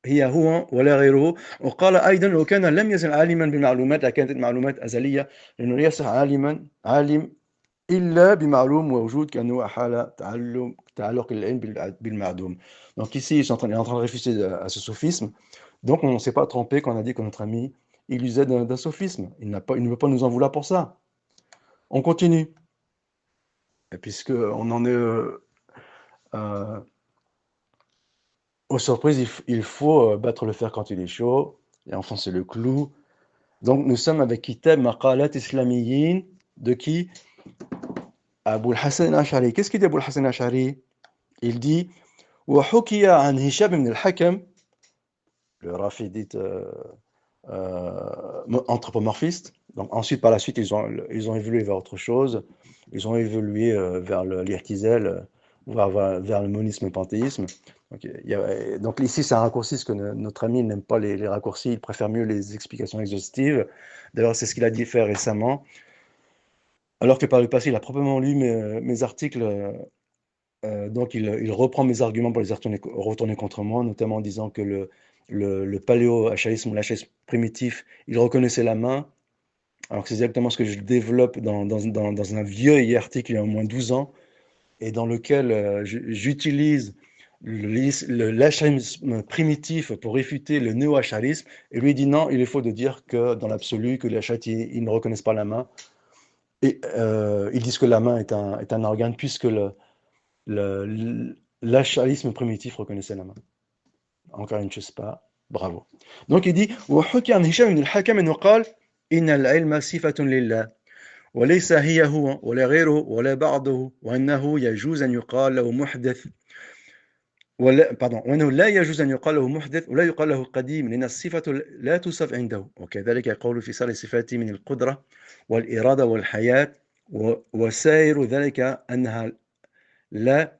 هي هو ولا غيره. وقال أيضا لو كان لم يزل عالما بالمعلومات لكانت المعلومات أزلية لأنه يصح عالم إلا بمعلوم ووجود كأنه أحال تعلق العلم بالمعدوم. Donc ici, il est en train de réfuter à ce sophisme. Donc on ne s'est pas trompé quand on a dit que notre ami, il usait d'un sophisme. Il ne veut pas nous en vouloir pour ça. On continue. Et puisqu'on en est aux surprises, il faut battre le fer quand il est chaud et enfoncer le clou. Donc nous sommes avec Kitab Maqalat Islamiyyin de qui? Abul Hassan al-Ash'ari. Qu'est-ce qu'il dit Abul Hassan al-Ash'ari? Il dit وحكي عن هشام بن الحكم, le rafidite anthropomorphiste. Donc ensuite, par la suite, ils ont évolué vers autre chose. Ils ont évolué vers l'irtizel, vers le monisme panthéisme. Donc ici, c'est un raccourci, parce que notre ami n'aime pas les raccourcis, il préfère mieux les explications exhaustives. D'ailleurs, c'est ce qu'il a dit faire récemment. Alors que par le passé, il a proprement lu mes articles, donc il reprend mes arguments pour les retourner contre moi, notamment en disant que le paléo-achérisme ou l'achérisme primitif, il reconnaissait la main, alors que c'est exactement ce que je développe dans un vieux article il y a au moins 12 ans, et dans lequel j'utilise l'acharisme primitif pour réfuter le néo-acharisme, et lui dit non, il est faux de dire que dans l'absolu, que les acharites, ils ne reconnaissent pas la main, et ils disent que la main est un organe, puisque l'acharisme primitif reconnaissait la main. Encore une chose pas, bravo. Donc il dit, وحكي عن هشام بن الحكم أنه قال إن العلم صفة لله وليس هي هو ولا غيره ولا بعضه وأنه يجوز أن يقال له محدث وأنه لا يجوز أن يقال له محدث ولا يقال له قديم لأن الصفة لا توصف عنده وكذلك يقول في سائر الصفات من القدرة والإرادة والحياة وسائر ذلك أنها لا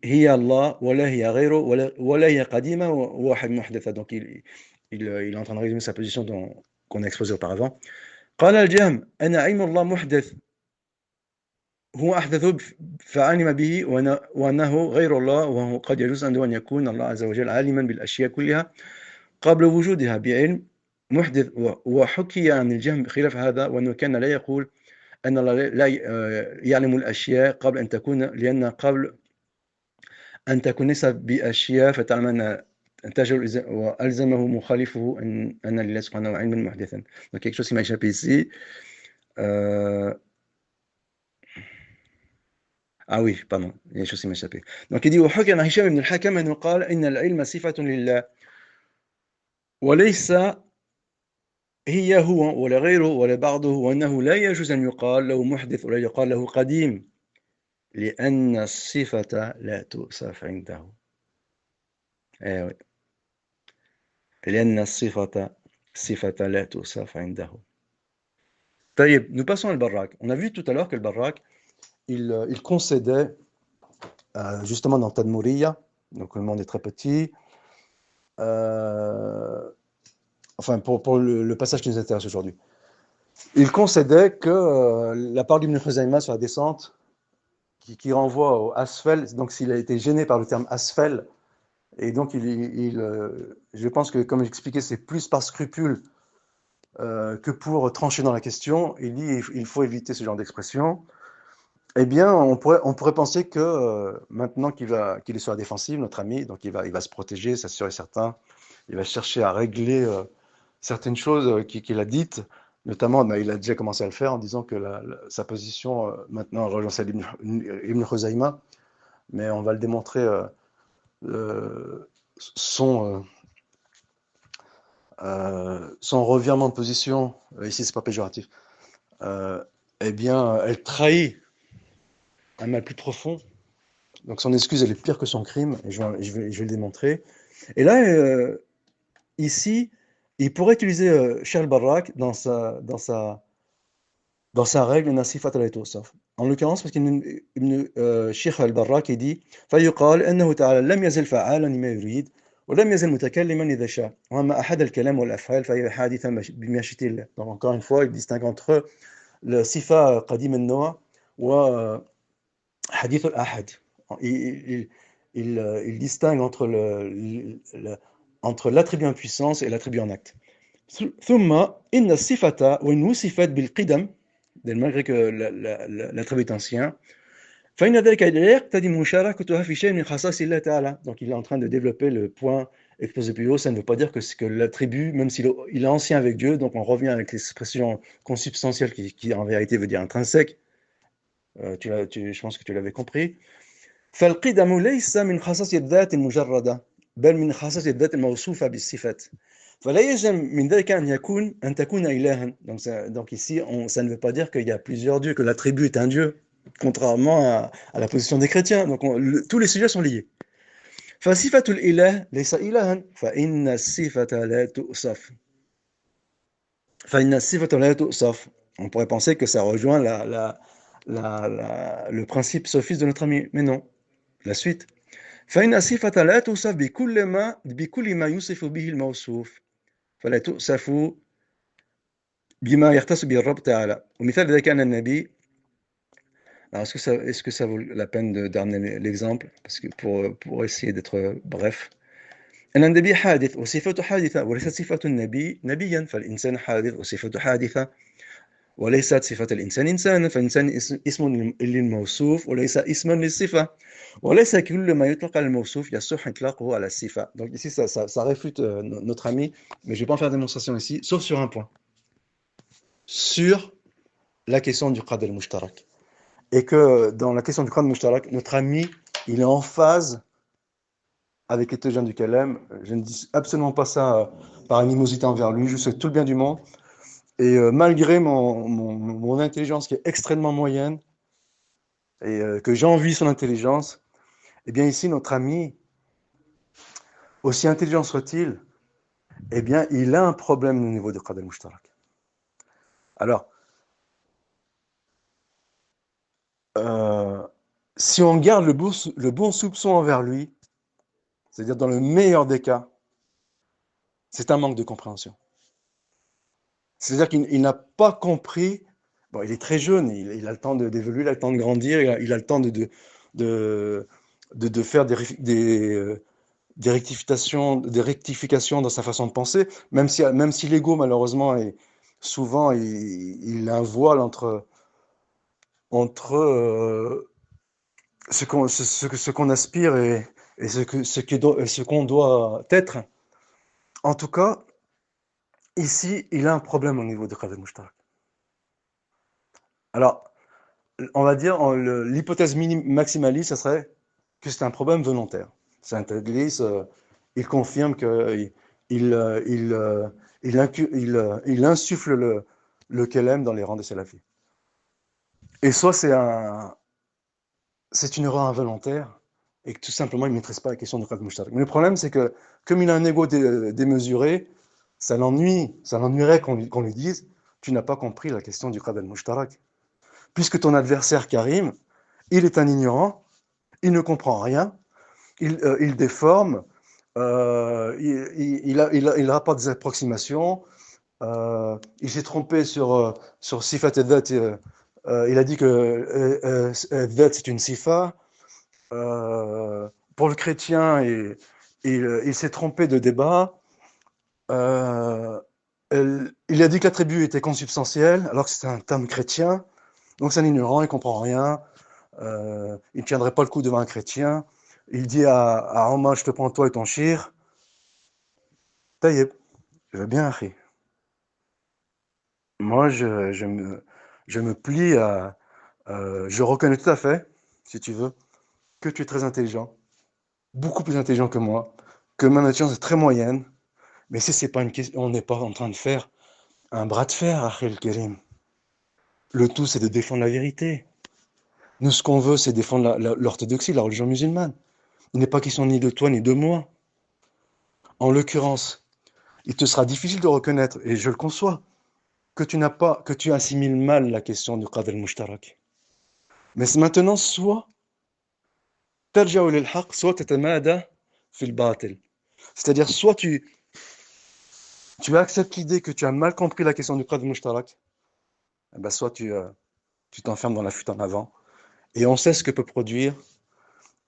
هي الله ولا هي غيره ولا هي قديمة وواحد محدثة. Donc il est en train de résumer sa position qu'on a exposée auparavant. قال الجهم أن علم الله محدث هو أحدثه فعلم به وأنه غير الله وهو قد يجوز أن يكون الله عز وجل عالما بالأشياء كلها قبل وجودها بعلم محدث. وحكي عن الجهم بخلاف هذا وأنه كان لا يقول أن الله لا يعلم الأشياء قبل أن تكون لأن قبل أن تكون ليس بأشياء فتعلم أن تجعل وألزمه مخالفه أن لله سبحانه علما محدثا. Donc quelque chose qui m'a échappé ici. Ah oui, pardon, il y a une chose qui m'a échappé. Donc il dit وحكي عن هشام بن الحكم أنه قال إن العلم صفة لله وليس هي هو ولا غيره ولا بعضه وأنه لا يجوز أن يقال له محدث ولا يقال له قديم لأن الصفة لا توصف عنده. Eh oui. لأن الصفة لا توصف عنده. طيب, nous passons à Al-Barrak. On a vu tout à l'heure que le Barrak, il concédait, justement dans Tadmouriya, donc le monde est très petit, enfin pour le passage qui nous intéresse aujourd'hui, il concédait que la part d'Ibn Khuzaymah sur la descente, qui renvoie au asfel, donc s'il a été gêné par le terme asfel, et donc je pense que, comme j'expliquais, c'est plus par scrupule que pour trancher dans la question. Il dit il faut éviter ce genre d'expression. Eh bien, on pourrait penser que maintenant qu'il est sur la défensive, notre ami, donc il va se protéger, ça sûr et certain. Il va chercher à régler certaines choses qu'il a dites, notamment, il a déjà commencé à le faire en disant que sa position maintenant rejoint celle d'Ibn Khuzaymah, mais on va le démontrer. Son revirement de position, ici c'est pas péjoratif, eh bien, elle trahit un mal plus profond. Donc son excuse, elle est pire que son crime, et je vais le démontrer. Et là, ici, il pourrait utiliser Cheikh al-Barrak dans sa règle Nasifat al-Itosaf. En l'occurrence, parce qu'Ibn Cheikh al-Barrak dit فيقال أنه تعالى لم يزل فعالا لما يريد ولم يزل متكلما إذا شاء وأما أحد الكلام والأفعال فهي حادثة بمشيئة الله. Donc encore une fois, il distingue entre le sifa qadim al-Noah ou hadith al-Ahad. Il distingue entre l'attribut en puissance et l'attribut en acte. ثم إن الصفة وإن وصفت بالقدم, malgré que l'attribut est ancien, فإن ذلك لا يقتضي مشاركتها في شيء من خصائص الله تعالى. Donc il est en train de développer le point exposé plus haut. Ça ne veut pas dire que l'attribut, même s'il est ancien avec Dieu, donc on revient avec l'expression consubstantielle qui en vérité veut dire intrinsèque. Je pense que tu l'avais compris. فالقدم ليس من خصائص الذات المجردة بل من خصائص الذات الموصوفة بالصفات. فلا يلزم من ذلك أن تكون إلها. Donc ici, ça ne veut pas dire qu'il y a plusieurs dieux, que l'attribut est un dieu, contrairement à la position des chrétiens. Donc tous les sujets sont liés. فصفة الإله ليس إلها فإن الصفة لا تؤصف. فإن الصفة لا تؤصف. On pourrait penser que ça rejoint le principe sophiste de notre ami, mais non. La suite. فإن الصفة لا توصف بكل ما يوصف به الموصوف فلا توصف بما يختص به الرب تعالى. ومثال ذلك أن النبي. Alors est-ce que ça vaut la peine d'amener l'exemple, parce que pour essayer d'être bref. أن النبي حادث وصفته حادثة وليست صفة النبي نبيا فالإنسان حادث وصفته حادثة وليست صفة الإنسان إنسان فإنسان اسم للموصوف وليس اسما للصفة وليس كل ما يطلق على الموصوف يصح إطلاقه على الصفة. Donc ici ça réfute notre ami, mais je ne vais pas en faire démonstration ici, sauf sur un point, sur la question du qad al-mushtarak. Et que dans la question du qad al-mushtarak, notre ami, il est en phase avec les théologiens du Kalem. Je ne dis absolument pas ça par animosité envers lui, je souhaite tout le bien du monde. Et malgré mon intelligence qui est extrêmement moyenne, et que j'envie son intelligence, eh bien ici, notre ami, aussi intelligent soit-il, eh bien, il a un problème au niveau de Qad al-Mushtarak. Alors, si on garde le bon soupçon envers lui, c'est-à-dire dans le meilleur des cas, c'est un manque de compréhension. C'est-à-dire qu'il n'a pas compris, bon, il est très jeune, il a le temps d'évoluer, il a le temps de grandir, il a le temps de faire des rectifications dans sa façon de penser, même si l'ego, malheureusement, souvent, il a un voile entre ce qu'on aspire et ce qu'on doit être. En tout cas, ici, il a un problème au niveau de Qad al-Mushtarak. Alors, on va dire, l'hypothèse maximaliste, ce serait que c'est un problème volontaire. Saint-Église, il confirme qu'il il insuffle le kelem dans les rangs des salafis. Et soit c'est une erreur involontaire et que tout simplement il ne maîtrise pas la question du Qad al-Mushtarak. Mais le problème, c'est que comme il a un ego démesuré, ça l'ennuierait qu'on lui dise tu n'as pas compris la question du Qad al-Mushtarak. Puisque ton adversaire Karim, il est un ignorant, il ne comprend rien, il déforme, il rapporte des approximations, il s'est trompé sur Sifat al-Dhat, il a dit que Dhat c'est une Sifa. Pour le chrétien, il s'est trompé de débat. Il a dit que l'attribut était consubstantiel, alors que c'est un terme chrétien. Donc c'est un ignorant, il ne comprend rien. Il ne tiendrait pas le coup devant un chrétien. Il dit à Omar, je te prends toi et ton shir. Taïeb, je veux bien, Akhi. Moi, je me plie à... je reconnais tout à fait, si tu veux, que tu es très intelligent, beaucoup plus intelligent que moi, que ma intelligence est très moyenne, mais si c'est pas une question, on n'est pas en train de faire un bras de fer, Akhil Kerim. Le tout, c'est de défendre la vérité. Nous, ce qu'on veut, c'est défendre l'orthodoxie, la religion musulmane. Il n'est pas question ni de toi ni de moi. En l'occurrence, il te sera difficile de reconnaître, et je le conçois, que tu assimiles mal la question du Qad al-Mushtarak. Mais maintenant, soit ترجع للحق soit تتمادى في الباطل. C'est-à-dire, soit tu acceptes l'idée que tu as mal compris la question du Qad al-Mushtarak, eh ben, soit tu t'enfermes dans la fuite en avant. Et on sait ce que peut produire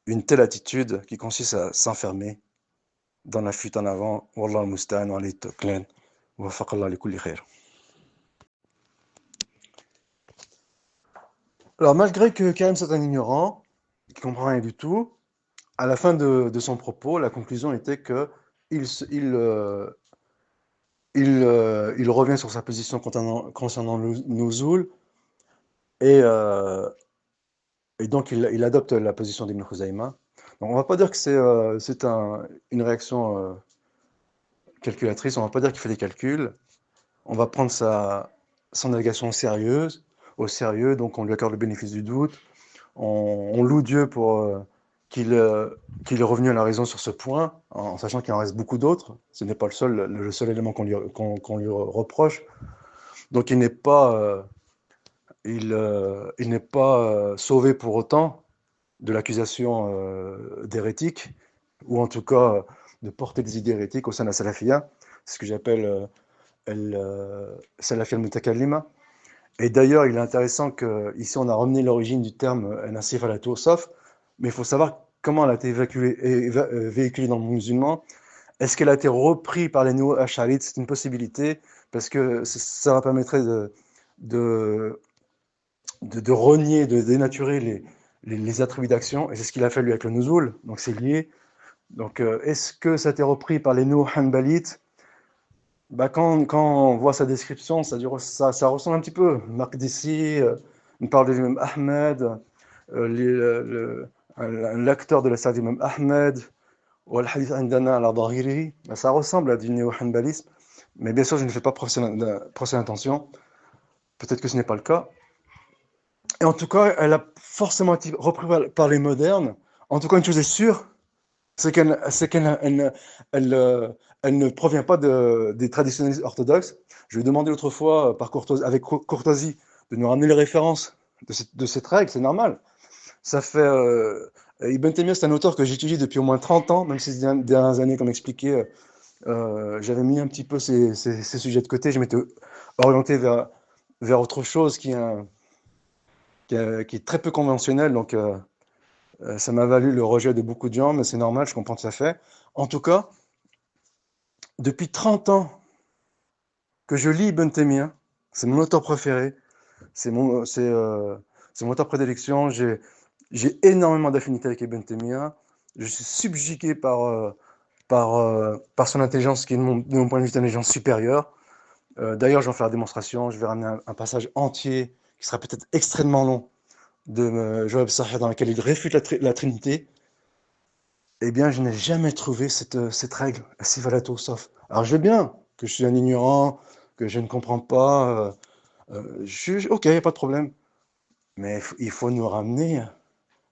une telle attitude qui consiste à s'enfermer dans la fuite en avant. Wallah al-Musta'an wa alayhi at-tawakkalin wa waffaqallahu li kulli khair. Alors, malgré que Karim soit un ignorant, qui ne comprend rien du tout, à la fin de son propos, la conclusion était que il revient sur sa position concernant le Nuzul et, et donc il adopte la position d'Ibn Khuzaïma. Donc on ne va pas dire que c'est une réaction calculatrice, on ne va pas dire qu'il fait des calculs, on va prendre son allégation au sérieux, donc on lui accorde le bénéfice du doute, on loue Dieu pour qu'il est revenu à la raison sur ce point, en sachant qu'il en reste beaucoup d'autres. Ce n'est pas le seul élément qu'on lui reproche. Donc il n'est pas, il n'est pas sauvé pour autant de l'accusation d'hérétique, ou en tout cas de porter des idées hérétiques au sein de la salafia, ce que j'appelle salafia al-mutakallima. Et d'ailleurs, il est intéressant qu'ici on a ramené l'origine du terme nasif à la sauf, mais il faut savoir comment elle a été véhiculée dans le monde musulman. Est-ce qu'elle a été reprise par les nouveaux Ash'arites? C'est une possibilité, parce que ça permettrait de, de renier, de dénaturer les attributs d'action, et c'est ce qu'il a fait lui avec le nuzul, donc c'est lié. Donc est-ce que ça a été repris par les Hanbalites? Bah, quand on voit sa description, ça ressemble un petit peu. Maqdisi, on parle de l'imam Ahmed, l'acteur de la salle d'imam Ahmed, ou al-hadith indana al-Dhahiri, ça ressemble à du néo-hanbalisme, mais bien sûr, je ne fais pas procès d'intention. Peut-être que ce n'est pas le cas. Et en tout cas, elle a forcément été reprise par les modernes. En tout cas, une chose est sûre, c'est qu'elle ne provient pas des traditionnalistes orthodoxes. Je lui ai demandé l'autre fois, avec courtoisie, de nous ramener les références de cette règle, c'est normal. Ça fait. Ibn Taymiyyah, c'est un auteur que j'étudie depuis au moins 30 ans, même si ces dernières années, comme expliqué, j'avais mis un petit peu ces sujets de côté. Je m'étais orienté vers autre chose qui est très peu conventionnel. Donc, ça m'a valu le rejet de beaucoup de gens, mais c'est normal, je comprends tout à fait. En tout cas, depuis 30 ans que je lis Ibn Taymiyyah, c'est mon auteur préféré, c'est mon auteur prédilection. J'ai énormément d'affinités avec Ibn Taymiyyah. Je suis subjugué par son intelligence, qui est de mon point de vue, une intelligence supérieure. D'ailleurs, je vais en faire la démonstration. Je vais ramener un passage entier, qui sera peut-être extrêmement long, de Joab Sahih, dans lequel il réfute la Trinité. Eh bien, je n'ai jamais trouvé cette règle, Sifalato Sof. Alors, je veux bien que je suis un ignorant, que je ne comprends pas. Ok, il n'y a pas de problème. Mais il faut nous ramener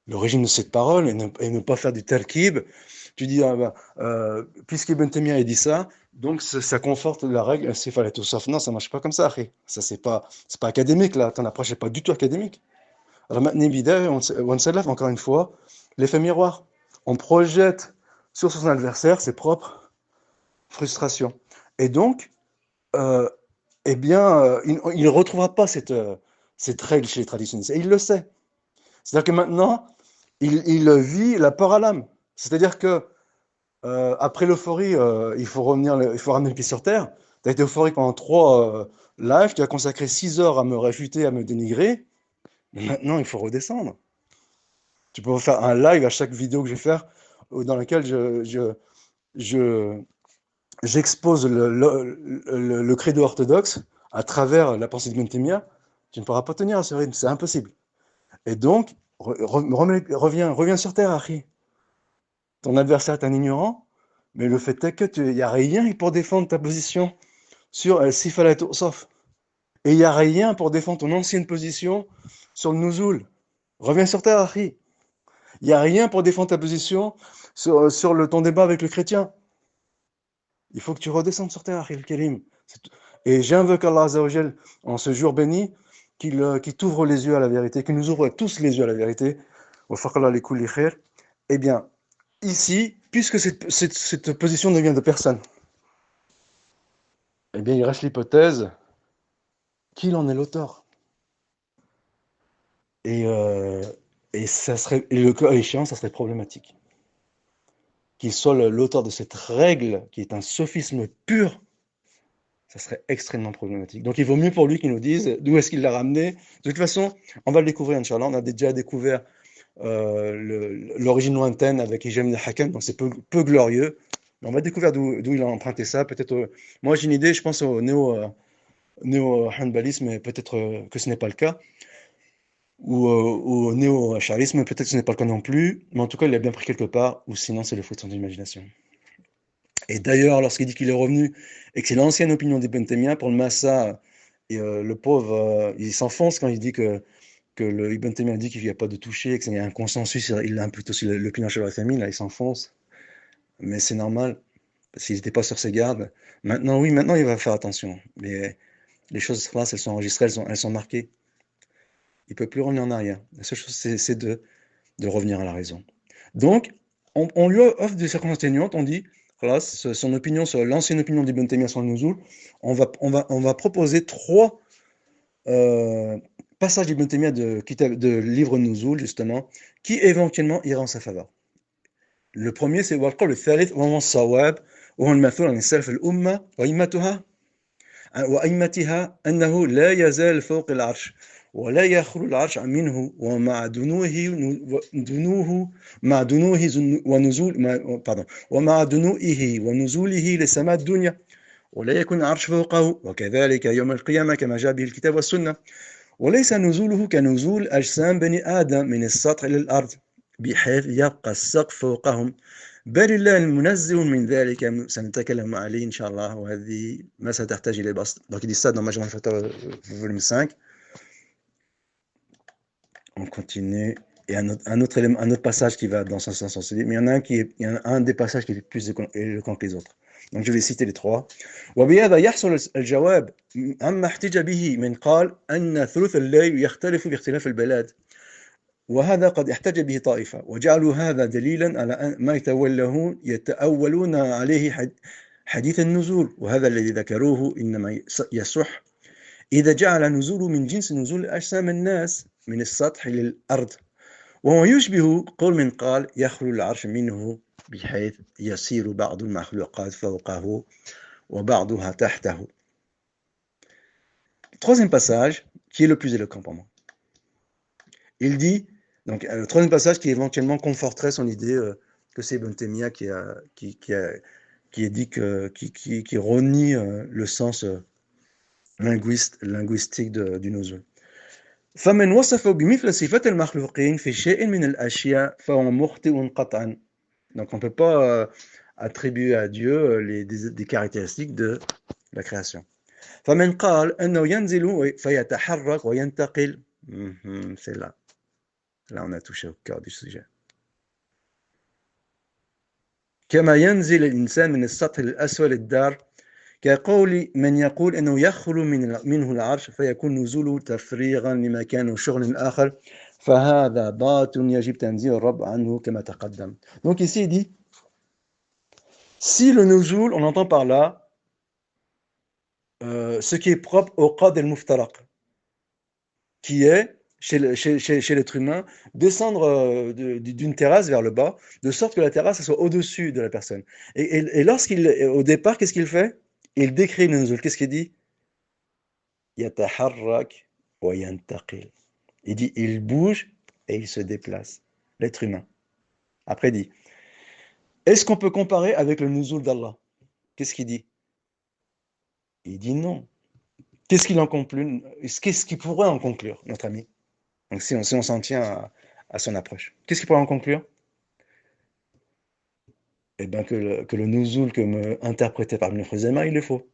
l'origine de cette parole et ne pas faire du talkib. Tu dis, puisqu'Ibn Taymiyyah a dit ça, donc ça conforte la règle Sifalato Sof. Non, ça ne marche pas comme ça, Akhi. Ça, c'est pas académique, là. Ton approche n'est pas du tout académique. Ramatni Bida, encore une fois, l'effet miroir. On projette sur son adversaire ses propres frustrations. Et donc, euh, eh bien, il ne retrouvera pas cette règle chez les traditionnalistes. Et il le sait. C'est-à-dire que maintenant, il vit la peur à l'âme. C'est-à-dire que après l'euphorie, il faut ramener le pied sur terre. Tu as été euphorique pendant 3 lives, tu as consacré 6 heures à me réfuter, à me dénigrer. Mais maintenant, il faut redescendre. Tu peux faire un live à chaque vidéo que je vais faire, dans laquelle j'expose le credo orthodoxe à travers la pensée de Ibn Taymiyyah. Tu ne pourras pas tenir à ce rythme, c'est impossible. Et donc, reviens sur terre, Harry. Ton adversaire est un ignorant, mais le fait est qu'il n'y a rien pour défendre ta position sur Sifalat Sauf. Et il n'y a rien pour défendre ton ancienne position sur le Nuzul. Reviens sur terre, Harry. Il n'y a rien pour défendre ta position sur ton débat avec le chrétien. Il faut que tu redescendes sur terre, Akhil Karim. Et j'invoque Allah Azzawajal en ce jour béni qu'il t'ouvre les yeux à la vérité, qu'il nous ouvre tous les yeux à la vérité. Eh bien, ici, puisque cette position ne vient de personne, eh bien, il reste l'hypothèse qu'il en est l'auteur. Et le cas échéant, ça serait problématique. Qu'il soit l'auteur de cette règle, qui est un sophisme pur, ça serait extrêmement problématique. Donc il vaut mieux pour lui qu'il nous dise d'où est-ce qu'il l'a ramené. De toute façon, on va le découvrir, Inch'Allah. On a déjà découvert l'origine lointaine avec Hijam ibn Hakam, donc c'est peu glorieux. Mais on va découvrir d'où il a emprunté ça. Peut-être, moi j'ai une idée, je pense au néo-hanbalisme, mais peut-être que ce n'est pas le cas. Ou au néo-acharisme, peut-être que ce n'est pas le cas non plus. Mais en tout cas, il l'a bien pris quelque part, ou sinon c'est le fruit de son imagination. Et d'ailleurs, lorsqu'il dit qu'il est revenu et que c'est l'ancienne opinion d'Ibn Taymiyyah, pour le Massa, et le pauvre, il s'enfonce quand il dit que le Ibn Taymiyyah dit qu'il n'y a pas de toucher, que qu'il y a un consensus, il a un peu aussi l'opinion chez la famille, là il s'enfonce. Mais c'est normal, parce qu'il n'était pas sur ses gardes. Maintenant, oui, maintenant il va faire attention. Mais les choses, là, elles sont enregistrées, elles sont marquées. Il ne peut plus revenir en arrière. La seule chose, c'est de revenir à la raison. Donc, on lui offre des circonstances atténuantes, on dit, voilà, son opinion sur l'ancienne opinion d'Ibn Taymiyyah sur le Nuzul, on va proposer 3 passages d'Ibn Taymiyyah de livre Nuzul, justement, qui éventuellement ira en sa faveur. Le premier, c'est le Thalith, wa huwa as-sawab, wa huwa al-mathul an salaf al-umma wa immatuha. وأئمتها أنه لا يزال فوق العرش ولا يخلو العرش منه مع دنوه ونزول ومع دنوئه ونزوله لسماء الدنيا ولا يكون العرش فوقه وكذلك يوم القيامة كما جاء به الكتاب والسنة وليس نزوله كنزول أجسام بني آدم من السطح إلى الأرض بحيث يبقى السقف فوقهم بل الله المنزه من ذلك سنتكلم عليه إن شاء الله وهذه ما ستحتاج إلى بسط. Donc il dit ça dans Majmou al-Fatawa volume 5. On continue. Et un autre élément, un autre passage qui va dans ce sens aussi, mais il y en a un des passages qui est plus éloquent que les autres. Donc je vais citer les trois. وبهذا يحصل الجواب عما احتج به من قال أن ثلث الليل يختلف باختلاف البلاد وهذا قد احتج به طائفة وجعلوا هذا دليلا على ما يتأولون عليه حديث النزول وهذا الذي ذكروه إنما يصح إذا جعل نزوله من جنس نزول أجسام الناس من السطح للأرض وهو يشبه قول من قال يخلو العرش منه بحيث يسير بعض المخلوقات فوقه وبعضها تحته. Troisième passage qui est le plus éloquent pour moi. Il dit, donc le troisième passage qui éventuellement conforterait son idée que c'est Ibn Taymiyyah qui dit qui renie le sens linguistique du nuzul. فمن وصفه بمثل صفات المخلوقين في شيء من الأشياء فهو مخطئ قطعا. Donc on ne peut pas attribuer à Dieu des caractéristiques de la création. فمن قال أنه ينزل فيتحرك وينتقل. C'est là. Là, on a touché au cœur du sujet. كما ينزل الإنسان من السطح الأسفل الدار كقول من يقول أنه يخلو منه العرش فيكون نزوله تفريغا لمكان وشغل آخر فهذا باطل يجب تنزيه الرب عنه كما تقدم. Donc ici il dit si le nuzul on entend par là ce qui est propre au qad al-muftaraq qui est chez l'être humain, descendre d'une terrasse vers le bas, de sorte que la terrasse soit au-dessus de la personne. Et au départ, qu'est-ce qu'il fait? Il décrit le nuzul. Qu'est-ce qu'il dit? Yataharrak wa yantaqil. Il dit, il bouge et il se déplace. L'être humain. Après, il dit, est-ce qu'on peut comparer avec le nuzul d'Allah? Qu'est-ce qu'il dit? Il dit non. Qu'est-ce qu'il en conclut? Qu'est-ce qu'il pourrait en conclure, notre ami? Donc si on s'en tient à son approche. Qu'est-ce qu'il pourrait en conclure? Eh bien que le nuzul que me interprété par Ibn Khuzaymah, il est faux.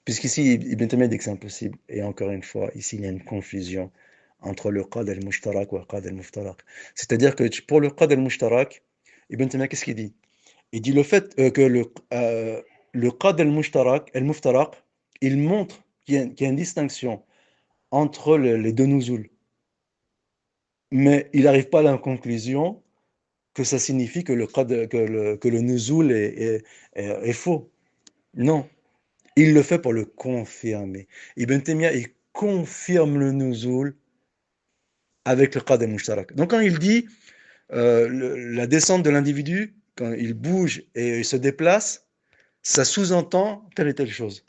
Puisqu'ici, Ibn Taymiyyah dit que c'est impossible. Et encore une fois, ici, il y a une confusion entre le qad al-mushtarak et le qad al-muftarak. C'est-à-dire que pour le qad al-mushtarak, Ibn Taymiyyah, qu'est-ce qu'il dit? Il dit le fait que le qad al-mushtarak, al-muftarak, il montre qu'il y a une distinction entre les deux nuzul. Mais il n'arrive pas à la conclusion que ça signifie que le nuzul est faux. Non. Il le fait pour le confirmer. Ibn Taymiyyah, il confirme le nuzul avec le qad al-mushtarak. Donc quand il dit la descente de l'individu, quand il bouge et il se déplace, ça sous-entend telle et telle chose.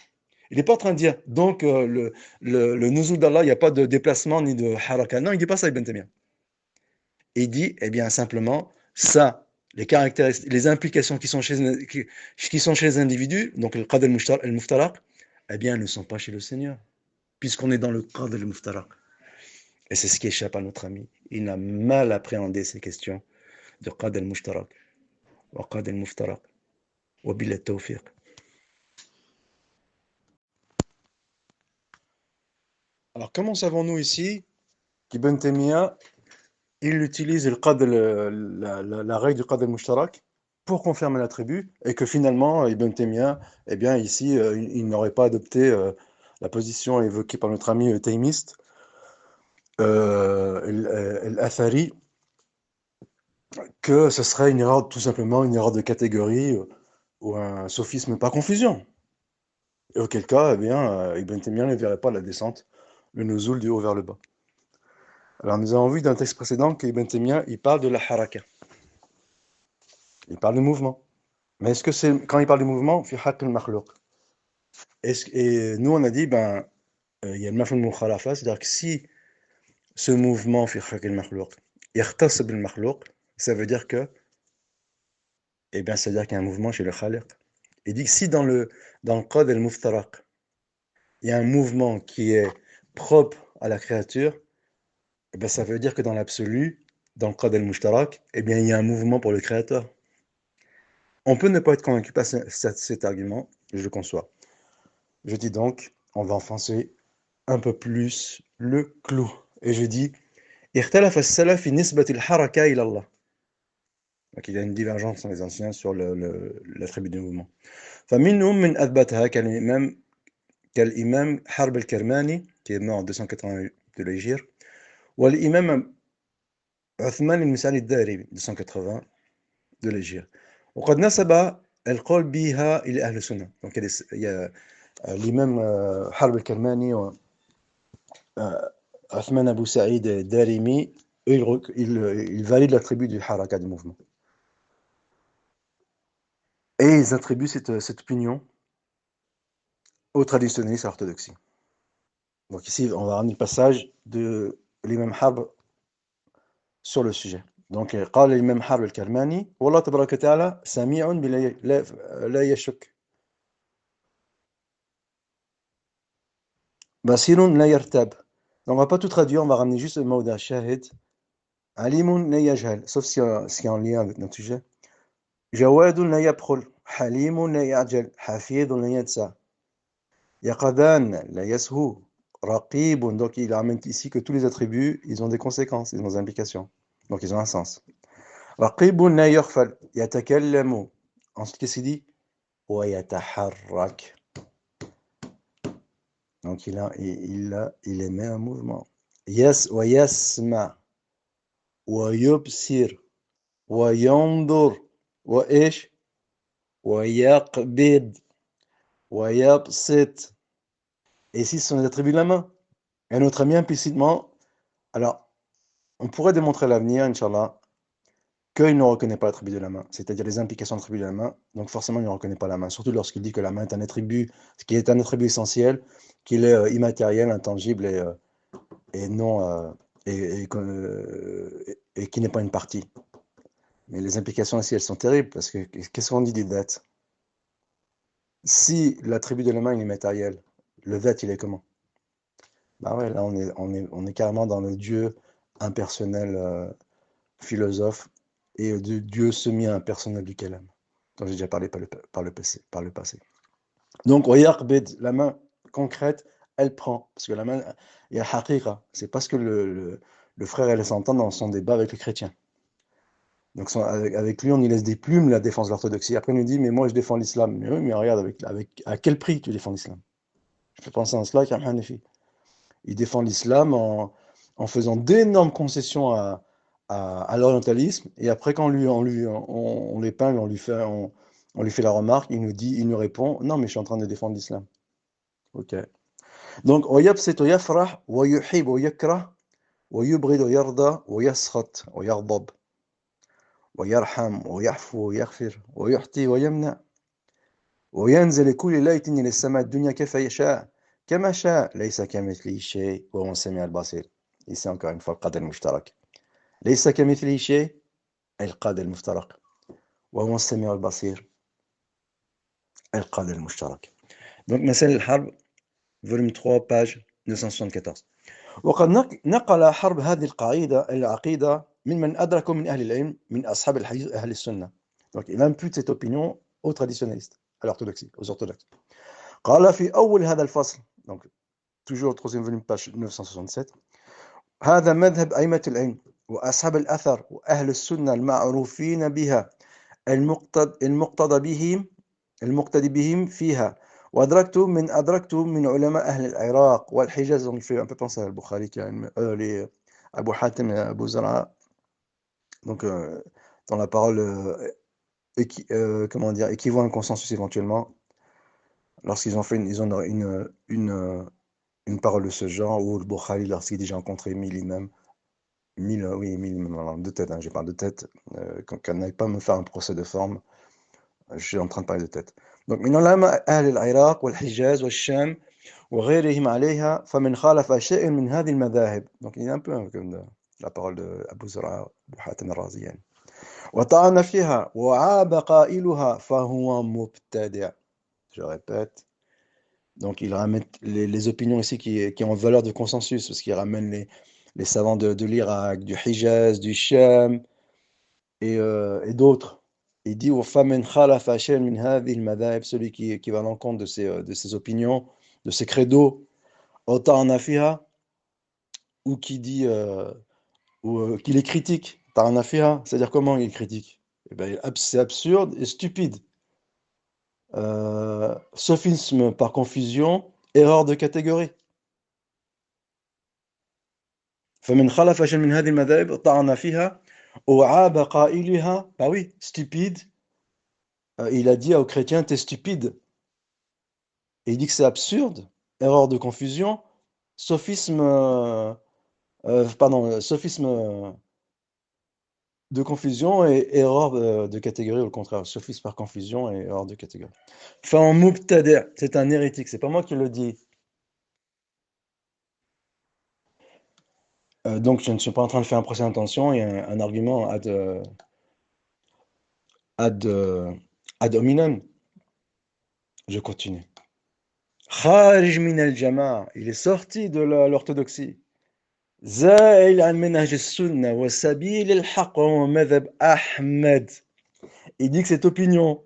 Il n'est pas en train de dire, donc le nuzul d'Allah, il n'y a pas de déplacement ni de haraka. Non, il ne dit pas ça, Ibn Taymiyyah. Il dit, eh bien, simplement, ça, les caractéristiques, les implications qui sont chez les individus, donc le qad al-muftaraq, eh bien, elles ne sont pas chez le Seigneur, puisqu'on est dans le qad al-muftaraq. Et c'est ce qui échappe à notre ami. Il a mal appréhendé ces questions de qad al-mushtarak, wa qad al-muftaraq, wa billah tawfiq. Alors, comment savons-nous ici qu'Ibn Taymiyyah, il utilise la règle du qad al-mushtarak pour confirmer l'attribut et que finalement, Ibn Taymiyyah, eh bien, ici, il n'aurait pas adopté la position évoquée par notre ami taymiste, al-Athari, que ce serait une erreur, tout simplement une erreur de catégorie ou un sophisme par confusion. Et auquel cas, eh bien, Ibn Taymiyyah ne verrait pas la descente, le nuzul du haut vers le bas. Alors nous avons vu dans le texte précédent qu'Ibn Taymiyyah, il parle de la haraka. Il parle de mouvement. Mais est-ce que c'est quand il parle de mouvement, fi haqq al-makhlouq? Et nous, on a dit, ben, il y a le mafhum mukhalafa, c'est-à-dire que si ce mouvement fi khalq al-makhlouq yakhtass bil-makhlouq, ça veut dire que, eh bien, ça veut dire qu'il y a un mouvement chez le khaliq. Il dit que si dans le qad al-muftaraq, il y a un mouvement qui est propre à la créature, eh bien, ça veut dire que dans l'absolu, dans le qad al-mushtarak, eh bien, il y a un mouvement pour le créateur. On peut ne pas être convaincu par cet argument, je le conçois. Je dis donc, on va enfoncer un peu plus le clou. Et je dis, اختلف السلف في نسبة الحركة إلى الله. Donc il y a une divergence dans les anciens sur l'attribut du mouvement. فمنهم من أثبتها كالإمام حرب الكرماني qui est mort en 280 de l'Hégire والإمام عثمان المسعلي الدارمي 280 de l'Hégire. وقد نسب القول بها إلى أهل السنة. Donc il y a l'imam حرب الكرماني Othman Abou Saïd Darimi, ils valident l'attribut du haraka du mouvement. Et ils attribuent cette opinion aux traditionalistes à l'orthodoxie. Donc ici, on va ramener le passage de l'imam Harb sur le sujet. Donc, قال l'imam Harb al-Karmani, والله تبارك وتعالى سميع لا يشك بصير لا يرتاب. Donc on va pas tout traduire, on va ramener juste le mot d'un shahid. Alimun la yajhal, sauf ce qui est en lien avec notre sujet. جواد لا يبخل حليم لا يعجل حفيظ لا ينسى يقظان لا يسهو رقيب. Donc il ramène ici que tous les attributs ils ont des conséquences, ils ont des implications, donc ils ont un sens. رقيب لا يغفل يتكلم. Ensuite qu'est-ce qu'il dit ويتحرك. Donc il émet un mouvement. ويسمع ويبصر وينظر وإيش ويقبض ويبسط. Et ici, ce sont les attributs de la main. Et notre ami implicitement, alors, on pourrait démontrer à l'avenir, Inch'Allah, qu'il ne reconnaît pas l'attribut de la main, c'est-à-dire les implications de l'attribut de la main, donc forcément il ne reconnaît pas la main, surtout lorsqu'il dit que la main est un attribut, qui est un attribut essentiel, qu'il est immatériel, intangible et non, et qui n'est pas une partie. Mais les implications ici, elles sont terribles, parce que qu'est-ce qu'on dit des dates? Si l'attribut de la main il est matériel, le date il est comment? Bah ouais, là on est carrément dans le Dieu impersonnel philosophe et de Dieu semi-impersonnel du Kalam, dont j'ai déjà parlé par le passé. Donc, Oyaqbid, la main concrète, elle prend, parce que la main, il y a haqiqa, c'est parce que le frère et s'entend dans son débat avec les chrétiens. Donc avec lui, on y laisse des plumes la défense de l'orthodoxie. Après, il nous dit, mais moi je défends l'islam. Mais oui, mais regarde, à quel prix tu défends l'islam? Je fais penser à cela, Kam Hanafi. Il défend l'islam en faisant d'énormes concessions à l'orientalisme, et après quand on l'épingle, on lui fait la remarque, il nous répond, non mais je suis en train de défendre l'islam. Ok. Donc, ويبسط ويفرح ويحب ويكره ويبغض ويرضى ويسخط ويغضب ويرحم ويعفو ويغفر ويعطي ويمنع وينزل كل ليلة إلى السماء الدنيا كيف يشاء كما شاء ليس كمثله شيء وهو السميع البصير. Ici encore une fois, القدر المشترك. ليس كمثله شيء القدر المفترق وهو السميع البصير القدر المشترك. Donc, مسائل الحرب, volume 3, page 274. وقد نقل حرب هذه العقيدة من أدركوا من أهل العلم من أصحاب الحديث أهل السنة. Donc, il impute cette opinion aux traditionalistes, à l'orthodoxie, aux orthodoxes. قال في أول هذا الفصل, donc toujours troisième volume, page 967. هذا مذهب أئمة العلم وأصحاب الأثر وأهل السنة المعروفين بها المقتدي بهم فيها وأدركت من علماء أهل العراق والحجاز. Donc il fait un peu penser à Al-Bukhari, les Abu Hatim et Abu Zur'a, donc dans la parole comment dire, équivaut à un consensus éventuellement lorsqu'ils ont fait une parole de ce genre, ou le Bukhari lorsqu'il dit j'ai rencontré 1000 imams, 1000 imams de tête, hein, je parle de tête, qu'on n'aille pas me faire un procès de forme, je suis en train de parler de tête. Donc, من علماء أهل العراق والحجاز والشام وغيرهم عليها فمن خالف شيء من هذه المذاهب. Donc, il est un peu comme la parole de Abu Zur'a, Abu Hatim al-Razi يعني. وطعن فيها وعاب قائلها فهو مبتدع. Je répète. Donc, il ramène les opinions ici qui ont valeur de consensus, parce qu'il ramène les savants de l'Irak, du Hijaz, du Sham et d'autres. Il dit au famen khalafa shay'an min hadhihi al-madhahib, celui qui va à l'encontre de ces opinions, de ces credos, aw ta'ana fiha, ou qui dit ou qui les critique. Ta'ana fiha, c'est-à-dire comment il critique? Eh ben, c'est absurde et stupide. Sophisme par confusion, erreur de catégorie. فمن خالف شيئا من هذه المذاهب طعن فيها وعاب قائلها. Bah oui, stupide. Il a dit aux chrétiens, t'es stupide. Et il dit que c'est absurde, erreur de confusion, sophisme, sophisme de confusion et erreur de catégorie, ou le contraire, sophisme par confusion et erreur de catégorie. Enfin, mubtadi', c'est un hérétique, c'est pas moi qui le dis. Donc je ne suis pas en train de faire un procès d'intention, il y a un argument ad, ad hominem. Je continue. Kharij min al-jama'a, il est sorti de l'orthodoxie. زائل عن منهج السنة وسبيل الحق وهو مذهب أحمد. Il dit que cette opinion,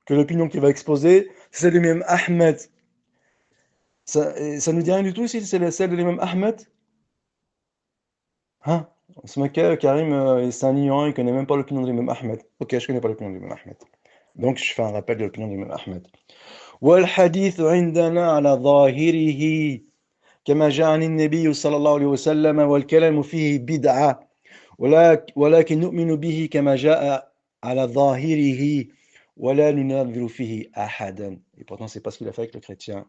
que l'opinion qu'il va exposer, c'est celle de l'imam Ahmed. Ça nous dit rien du tout si c'est celle de l'imam Ahmed? Hein? Ce mec, Karim, c'est un ignorant, il connaît même pas l'opinion de l'imam Ahmed. Ok, je connais pas l'opinion de l'imam Ahmed. Donc je fais un rappel de l'opinion de l'imam Ahmed. والحديث عندنا على ظاهره كما جاء عن النبي صلى الله عليه وسلم والكلام فيه بدعة ولكن نؤمن به كما جاء على ظاهره ولا نناظر فيه أحدا. Et pourtant, c'est pas ce qu'il a fait avec le chrétien.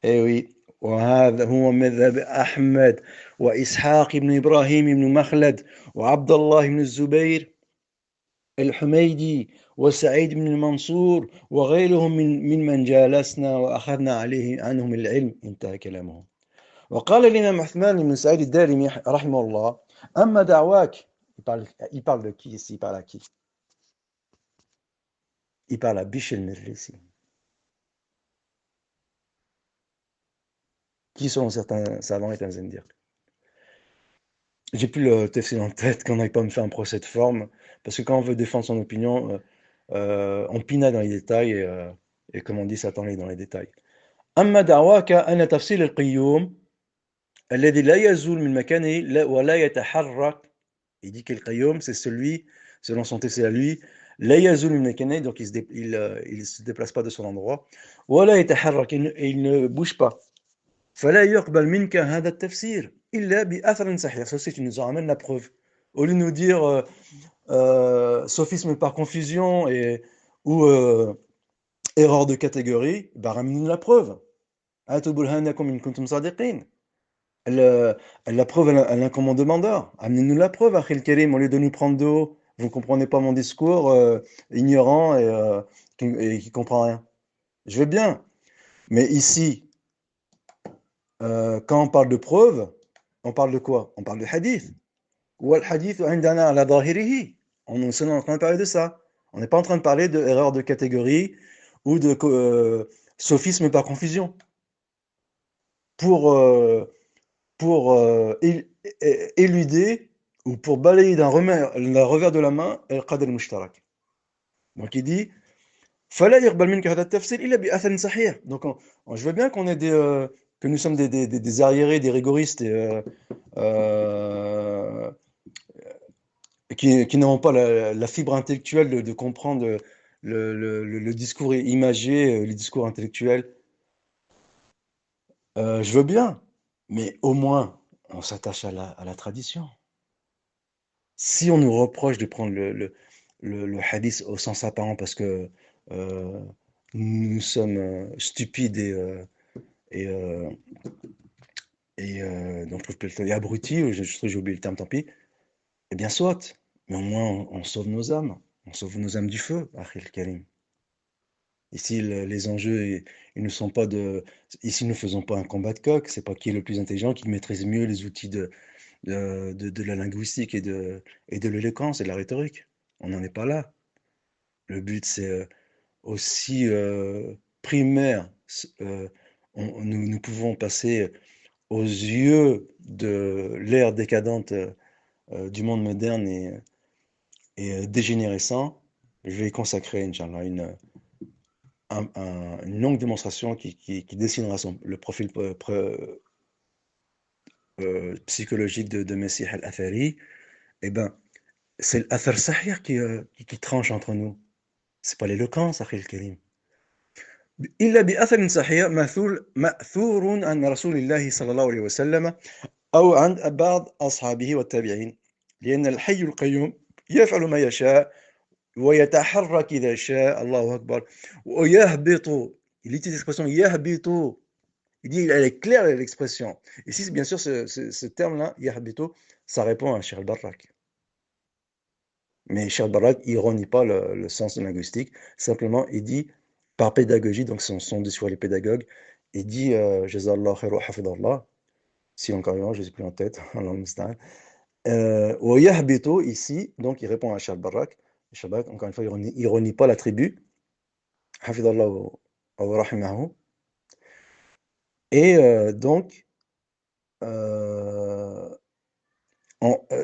Eh oui. وهذا هو مذهب أحمد وإسحاق بن إبراهيم بن مخلد وعبد الله بن الزبير الحميدي وسعيد بن المنصور وغيرهم من جالسنا وأخذنا عليه عنهم العلم. انتهى كلامه. وقال الإمام عثمان بن سعيد الدارمي رحمه الله أما دعواك. Il parle de qui ici? Il parle à qui? Il parle à Bish el-Merlissi, qui selon certains savants est un zendir. J'ai plus le tafsir en tête, qu'on n'aille pas me faire un procès de forme, parce que quand on veut défendre son opinion, on pinaille dans les détails et comme on dit, ça t'enlève dans les détails. أما دعواك أن تفصيل القيوم الذي لا يزول من مكانه ولا يتحرك. Il dit que le qayyum, c'est celui, selon son tafsir à lui, لا يزول من مكانه, donc il se déplace pas de son endroit, ولا يتحرك, et il ne bouge pas. فلا يقبل منك هذا التفسير إلا بأثر صحيح. Ça aussi, tu nous en ramènes la preuve. Au lieu de nous dire sophisme par confusion ou erreur de catégorie, bah, ramène-nous la preuve. هاتوا برهانكم إن كنتم صادقين. La preuve à l'incommandeur. Amenez-nous la preuve, Akhil Karim, au lieu de nous prendre de haut. Vous ne comprenez pas mon discours, ignorant qui ne comprend rien. Je veux bien. Mais ici, quand on parle de preuve, on parle de quoi? On parle de hadith. Ou al-hadith indana ala dhahirihi. On est seulement en train de parler de ça. On n'est pas en train de parler d'erreur de catégorie ou de sophisme par confusion. Pour éluder ou pour balayer d'un revers de la main al-qadr al-mushtarak. Donc il dit فلا يقبل منك هذا التفسير إلا بأثر صحيح. Donc je veux bien qu'on ait que nous sommes des arriérés, des rigoristes qui n'auront pas la fibre intellectuelle de comprendre le discours imagé, le discours intellectuel. Je veux bien, mais au moins on s'attache à la tradition. Si on nous reproche de prendre le hadith au sens apparent parce que nous sommes stupides donc et abrutis, j'ai oublié le terme, tant pis, eh bien soit, mais au moins on sauve nos âmes du feu, Akhil Karim. Ici, les enjeux, ils ne sont pas de... Ici, nous ne faisons pas un combat de coq. C'est pas qui est le plus intelligent, qui maîtrise mieux les outils de la linguistique et de l'éloquence et de la rhétorique. On n'en est pas là. Le but, c'est aussi primaire. Euh, nous pouvons passer aux yeux de l'ère décadente du monde moderne et dégénérescent. Je vais y consacrer, Inch'Allah, une longue démonstration qui dessinera le profil psychologique de Messih al-Athari. Eh ben, c'est l'Athar Sahih qui tranche entre nous. C'est pas l'éloquence, Akhil Karim. إلا بأثر صحيح مأثور عن رسول الله صلى الله عليه وسلم أو عن بعض أصحابه والتابعين لأن الحي القيوم يفعل ما يشاء ويتحرك إذا شاء الله أكبر ويهبط. Il utilise l'expression يهبط. Il dit, elle est claire l'expression. Ici, bien sûr, ce terme-là, يهبط, ça répond à Cheikh al-Barrak. Mais Cheikh al-Barrak ironie pas le sens linguistique. Simplement, il dit, par pédagogie, donc son discours les pédagogues, il dit Jazallah khairu hafidallah, si encore une fois, je ne sais plus en tête, Yahbito ici, donc il répond à Cheikh al-Barrak. Cheikh al-Barrak, encore une fois, ironie pas la tribu, hafidallah wa rahimahu. Et donc,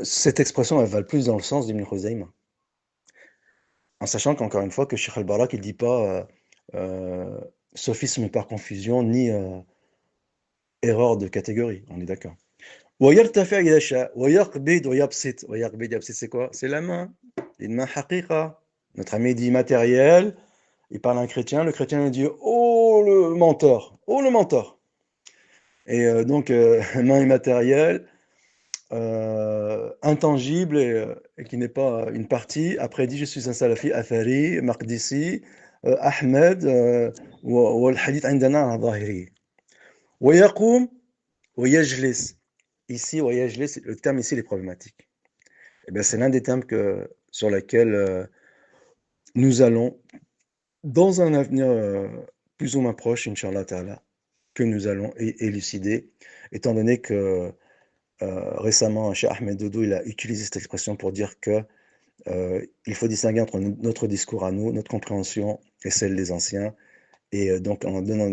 cette expression, elle va le plus dans le sens d'Ibn Khuzayma. En sachant qu'encore une fois, que Cheikh al-Barak, il ne dit pas sophisme par confusion, ni erreur de catégorie, on est d'accord. ويرتفع إذا شاء ويقبض ويبسط. ويقبض يبسط, c'est quoi? C'est la main. Une main haqiqa. Notre ami dit matériel, il parle à un chrétien, le chrétien lui dit oh le menteur, oh le menteur. Et donc, main immatérielle, intangible et qui n'est pas une partie. Après, il dit je suis un salafi athari, maqdisi, Ahmed, والحديث عندنا عن ظاهري. ويقوم ويجلس. Ici, ويجلس, le terme ici, il est problématique. Eh bien, c'est l'un des termes sur lesquels nous allons, dans un avenir plus ou moins proche, Inch'Allah Ta'ala, que nous allons élucider, étant donné que récemment, Cheikh Ahmed Doudou, il a utilisé cette expression pour dire que il faut distinguer entre notre discours à nous, notre compréhension et celle des anciens, et donc en donnant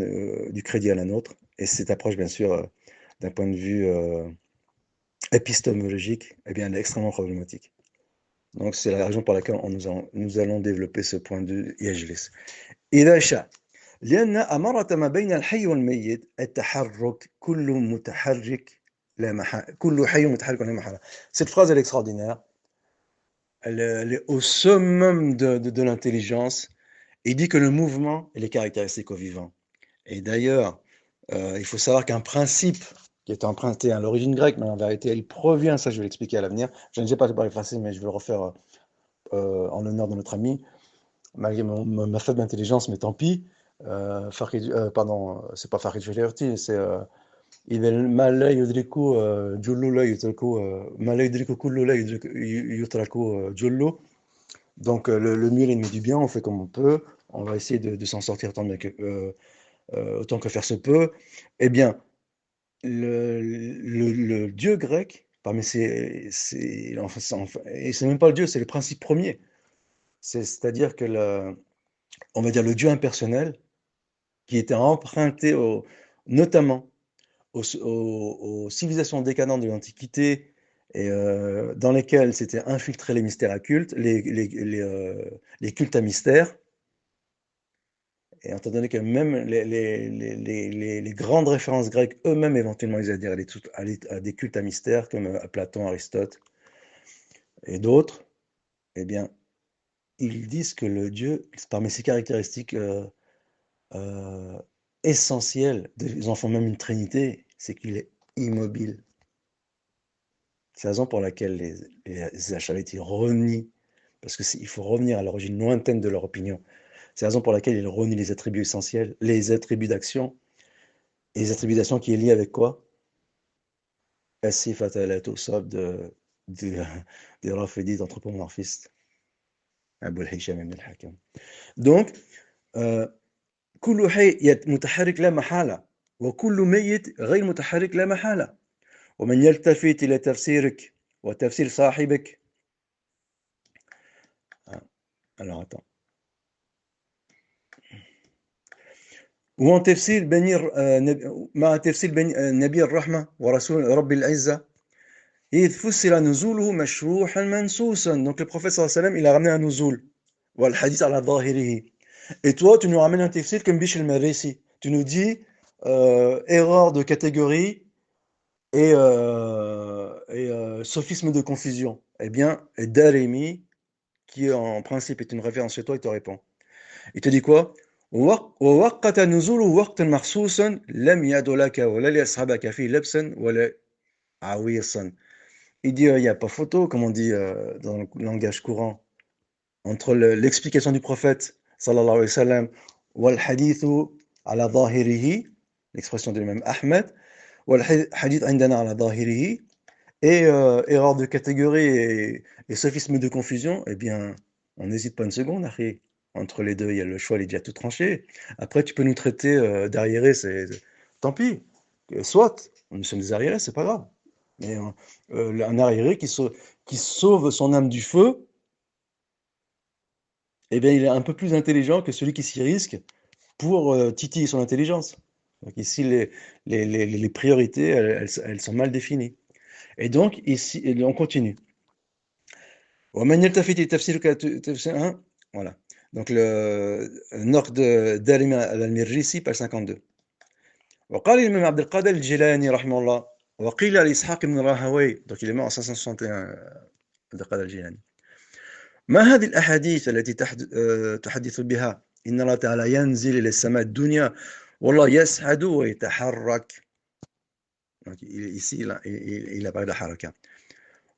du crédit à la nôtre. Et cette approche, bien sûr, d'un point de vue épistémologique, eh bien, elle est extrêmement problématique. Donc c'est la raison pour laquelle nous allons développer ce point de يجلس. إذا شاء لأن أمارة ما بين الحي والميت التحرك كل متحرك لا محالة كل حي متحرك لا محالة. Cette phrase elle est extraordinaire. Elle est au summum de l'intelligence. Il dit que le mouvement est caractéristique au vivant. Et d'ailleurs, il faut savoir qu'un principe qui est emprunté à l'origine grecque, mais en vérité, il provient, ça je vais l'expliquer à l'avenir. Je ne sais pas parler français, mais je vais le refaire en l'honneur de notre ami, malgré ma faible intelligence, mais tant pis. Pardon, c'est pas Farid Filerti, c'est إذا ما لا يدرك جل لا يترك ما لا يدرك كل لا يترك جل. Donc le mieux l'ennemi du bien, on fait comme on peut, on va essayer de s'en sortir autant que faire se peut. Eh bien, le dieu grec, parmi et c'est même pas le dieu, c'est le principe premier. C'est-à-dire que on va dire le dieu impersonnel, qui était emprunté notamment aux civilisations décadentes de l'Antiquité, et dans lesquelles s'étaient infiltrés les mystères occultes, les cultes à mystère. Et étant donné que même les grandes références grecques eux-mêmes, éventuellement, ils adhèrent à des cultes à mystère, comme Platon, Aristote et d'autres, eh bien, ils disent que le Dieu, parmi ses caractéristiques essentielles, ils en font même une trinité, c'est qu'il est immobile. C'est la raison pour laquelle les Acharites renient, parce qu'il faut revenir à l'origine lointaine de leur opinion. C'est la raison pour laquelle ils renient les attributs essentiels, les attributs d'action, et les attributs d'action qui est lié avec quoi? As-sifat al-awsaf des Rafidites anthropomorphistes. Abul Hisham ibn al-Hakam. Donc, كل حي متحرك لا محالة وكل ميت غير متحرك لا محالة ومن يلتفت إلى تفسيرك وتفسير صاحبك. Alors attends. وهو تفسير مع تفسير نبي الرحمة ورسول رب العزة إذ فسر نزوله مشروحا منصوصا. Donc le prophète صلى الله عليه وسلم il a ramené un nuzul والحديث على ظاهره. Et toi tu nous ramènes un tafsir comme Bish al-Marisi. Tu nous dis erreur de catégorie et sophisme de confusion. Eh bien, Darimi, qui en principe est une référence chez toi, il te répond. Il te dit quoi? ووقت نزوله وقتا مخصوصا لم يعد لك ولا لأصحابك فيه لبسا ولا عويصا. Il dit il n'y a pas photo, comme on dit dans le langage courant, entre l'explication du prophète sallallahu alayhi wa sallam wal hadithu ala dhahirihi, l'expression de l'imam Ahmed, wal hadith indana ala dhahirihi, et erreur de catégorie et sophisme de confusion. Eh bien, on n'hésite pas une seconde, akhi. Entre les deux, il y a le choix, il est déjà tout tranché. Après, tu peux nous traiter d'arriérés, tant pis. Soit, nous sommes des arriérés, c'est pas grave. Mais un arriéré qui sauve son âme du feu, eh bien, il est un peu plus intelligent que celui qui s'y risque pour titiller son intelligence. Donc ici, les priorités, elles sont mal définies. Et donc, ici, on continue. Voilà. Donc, le Nord de Darimi al-Mirrisi, page 52. وقال الإمام عبد القادر الجيلاني رحمه الله وقيل لإسحاق بن راهوي. Donc, il est mort en 561, عبد القادر الجيلاني. ما هذه الأحاديث التي تحدث بها إن الله تعالى ينزل إلى السماء الدنيا والله يسعد ويتحرك. Donc, ici, il a parlé de la haraka.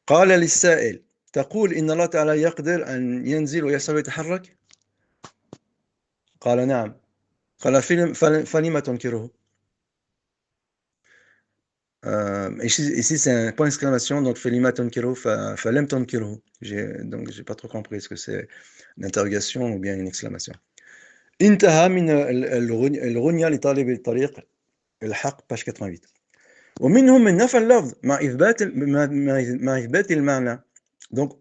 قال للسائل تقول إن الله تعالى يقدر أن ينزل ويسعد ويتحرك؟ قال نعم. قال فلما تنكره؟ Ici c'est un point d'exclamation, donc فلما تنكره فلم تنكره. Donc j'ai pas trop compris, est-ce que c'est une interrogation ou bien une exclamation. انتهى من الغنية لطالب الطريق الحق page 88. ومنهم من نفى اللفظ مع إثبات المعنى. Donc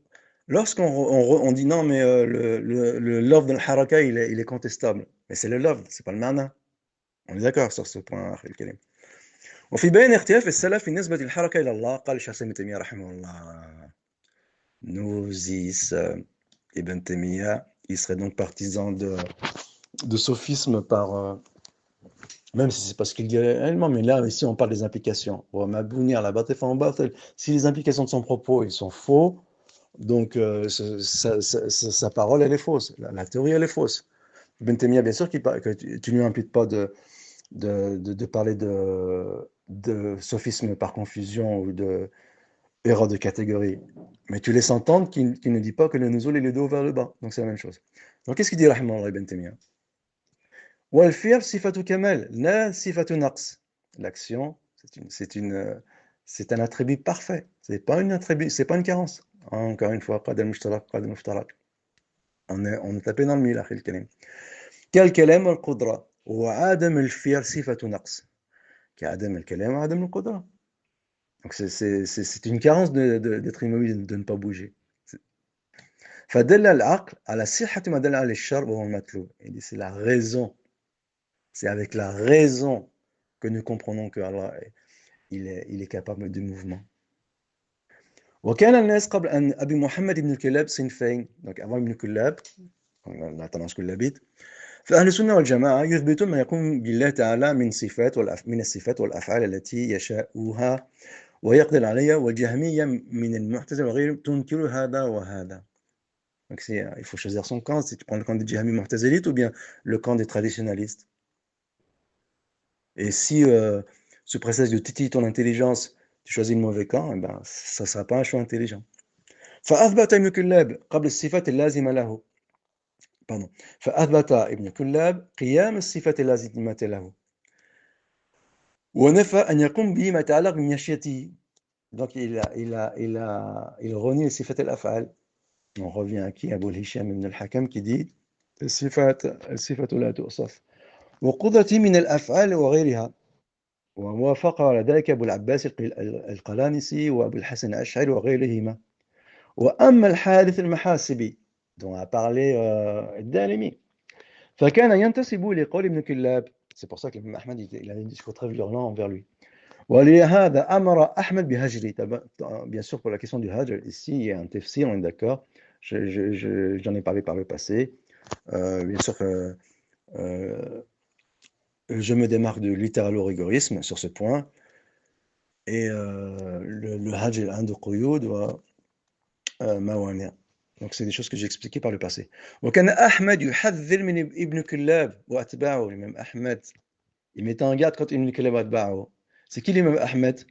lorsqu'on dit non mais le love de l'haraka il est contestable, mais c'est le love, c'est pas le mana. On est d'accord sur ce point, أخي الكريم. وفي بيان اختلاف السلف في نسبة الحركة إلى الله قال الشيخ ابن تيمية رحمه الله. Nouzis Ibn Taymiyyah, il serait donc partisan de sophisme par même si c'est pas ce qu'il dit réellement, mais là ici on parle des implications. Si les implications de son propos ils sont faux, donc sa parole elle est fausse, la théorie elle est fausse. Ibn Taymiyyah bien sûr que tu ne lui imputes pas de parler de sophisme par confusion ou de erreur de catégorie, mais tu laisses entendre qu'il ne dit pas que le nuzul est le dos vers le bas, donc c'est la même chose. Donc qu'est-ce qu'il dit rahimahullah Ibn Taymiyyah? Wal fi'l sifatu kamal la sifatu naqs. L'action c'est un attribut parfait, c'est pas une carence. Encore une fois, qad al-mushtarak, qad al-mushtarak. On est tapé dans le mille, akhi al-karim. Kal kalam wal qudra wa adam al-fi'l sifatu naqs. Ka'adam al-kalam wa adam al-qudra. Donc c'est une carence d'être immobile, de ne pas bouger. فدل العقل على صحة ما دل عليه الشرع وهو المطلوب. Il dit c'est la raison. C'est avec la raison que nous comprenons que Allah il est capable de mouvement. وكان الناس قبل أن أبي محمد بن كلاب صنفين. Donc avant Ibn Kullab, la tendance kullabite, فأهل السنة والجماعة يثبتون ما يقوم بالله تعالى من الصفات والأفعال التي يشاءها ويقدر عليها والجهمية من المعتزلة وغيرهم تنكر هذا وهذا. Donc il faut choisir son camp, si tu prends le camp des Jahmi Mu'tazilites ou bien le camp des traditionalistes. Et si ce précède de titiller ton intelligence, tu choisis le mauvais camp, eh ben, ça ne sera pas un choix intelligent. فأثبت ابن كلاب قبل الصفات اللازمة له. Pardon. فأثبت ابن كلاب قيام الصفات اللازمة له. ونفى أن يقوم به ما يتعلق بمشيئته. Donc il renie les sifat al-af'al. On revient à qui? Abou al-Hisham ibn al-Hakam qui dit الصفات لا تؤصف وقدرته من الأفعال وغيرها. ووافق على ذلك أبو العباس القلانسي وأبو الحسن الأشعري وغيرهما. وأما الحارث المحاسبي dont a parlé الدارمي فكان ينتسب لقول ابن كلاب. C'est pour ça que l'imam Ahmed il a un discours très violent envers lui. ولهذا أمر أحمد بهجره. Bien sûr, pour la question du hajj, ici il y a un tafsir, on est d'accord. J'en ai parlé par le passé. Bien sûr que je me démarque de littéralo-rigorisme sur ce point. Et le hajj est l'un de quyud wa mawani'. Donc c'est des choses que j'ai expliquées par le passé. وكان أحمد يحذر من ابن كلاب وأتباعه. L'imam Ahmed, il mettait en garde contre Ibn Kalab wa atba'ahu. C'est qui l'imam Ahmed?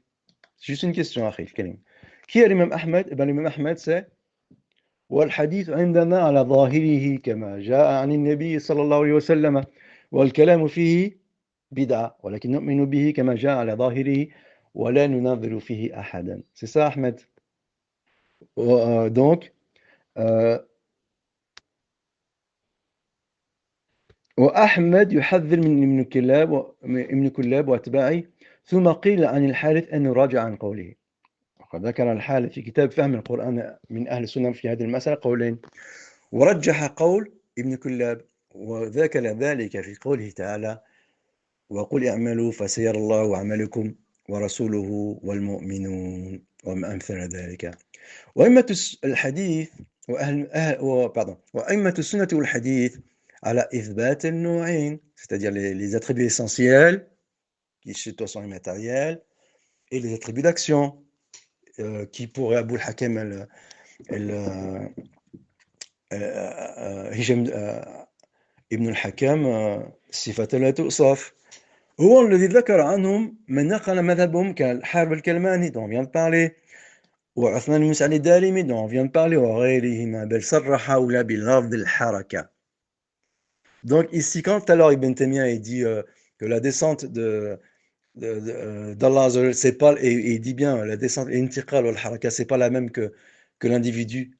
C'est juste une question, أخي الكريم. Qui est l'imam Ahmed? Eh bien, l'imam Ahmed, c'est والحديث عندنا على ظاهره كما جاء عن النبي صلى الله عليه وسلم والكلام فيه بدعة ولكن نؤمن به كما جاء على ظاهره ولا ننظر فيه أحدا. C'est ça, Ahmed. Donc, وأحمد يحذر من ابن كلاب وأتباعه. ثم قيل عن الحارث أنه راجع عن قوله. وقد ذكر الحارث في كتاب فهم القرآن من أهل السنة في هذه المسألة قولين، ورجح قول ابن كلاب وذكر ذلك في قوله تعالى وقل اعملوا فسيرى الله عملكم ورسوله والمؤمنون وما أمثل ذلك. وأئمة الحديث وأئمة السنة والحديث على إثبات النوعين, c'est-à-dire les attributs essentiels qui chez toi sont immatériels et les attributs d'action qui pour Abu al-Hakim هشام ابن الحكام صفة لا توصف. هو الذي ذكر عنهم من نقل مذهبهم كالحارب الكلماني dont on vient de parler وعثمان بن مسعد الدارمي dont on vient de parler وغيرهما بل صرح هؤلاء بلفظ الحركة. Donc ici quand alors Ibn Taymiyyah dit que la descente d'Allah c'est pas, et il dit bien la descente l'intiqal ou al-haraka c'est pas la même que l'individu.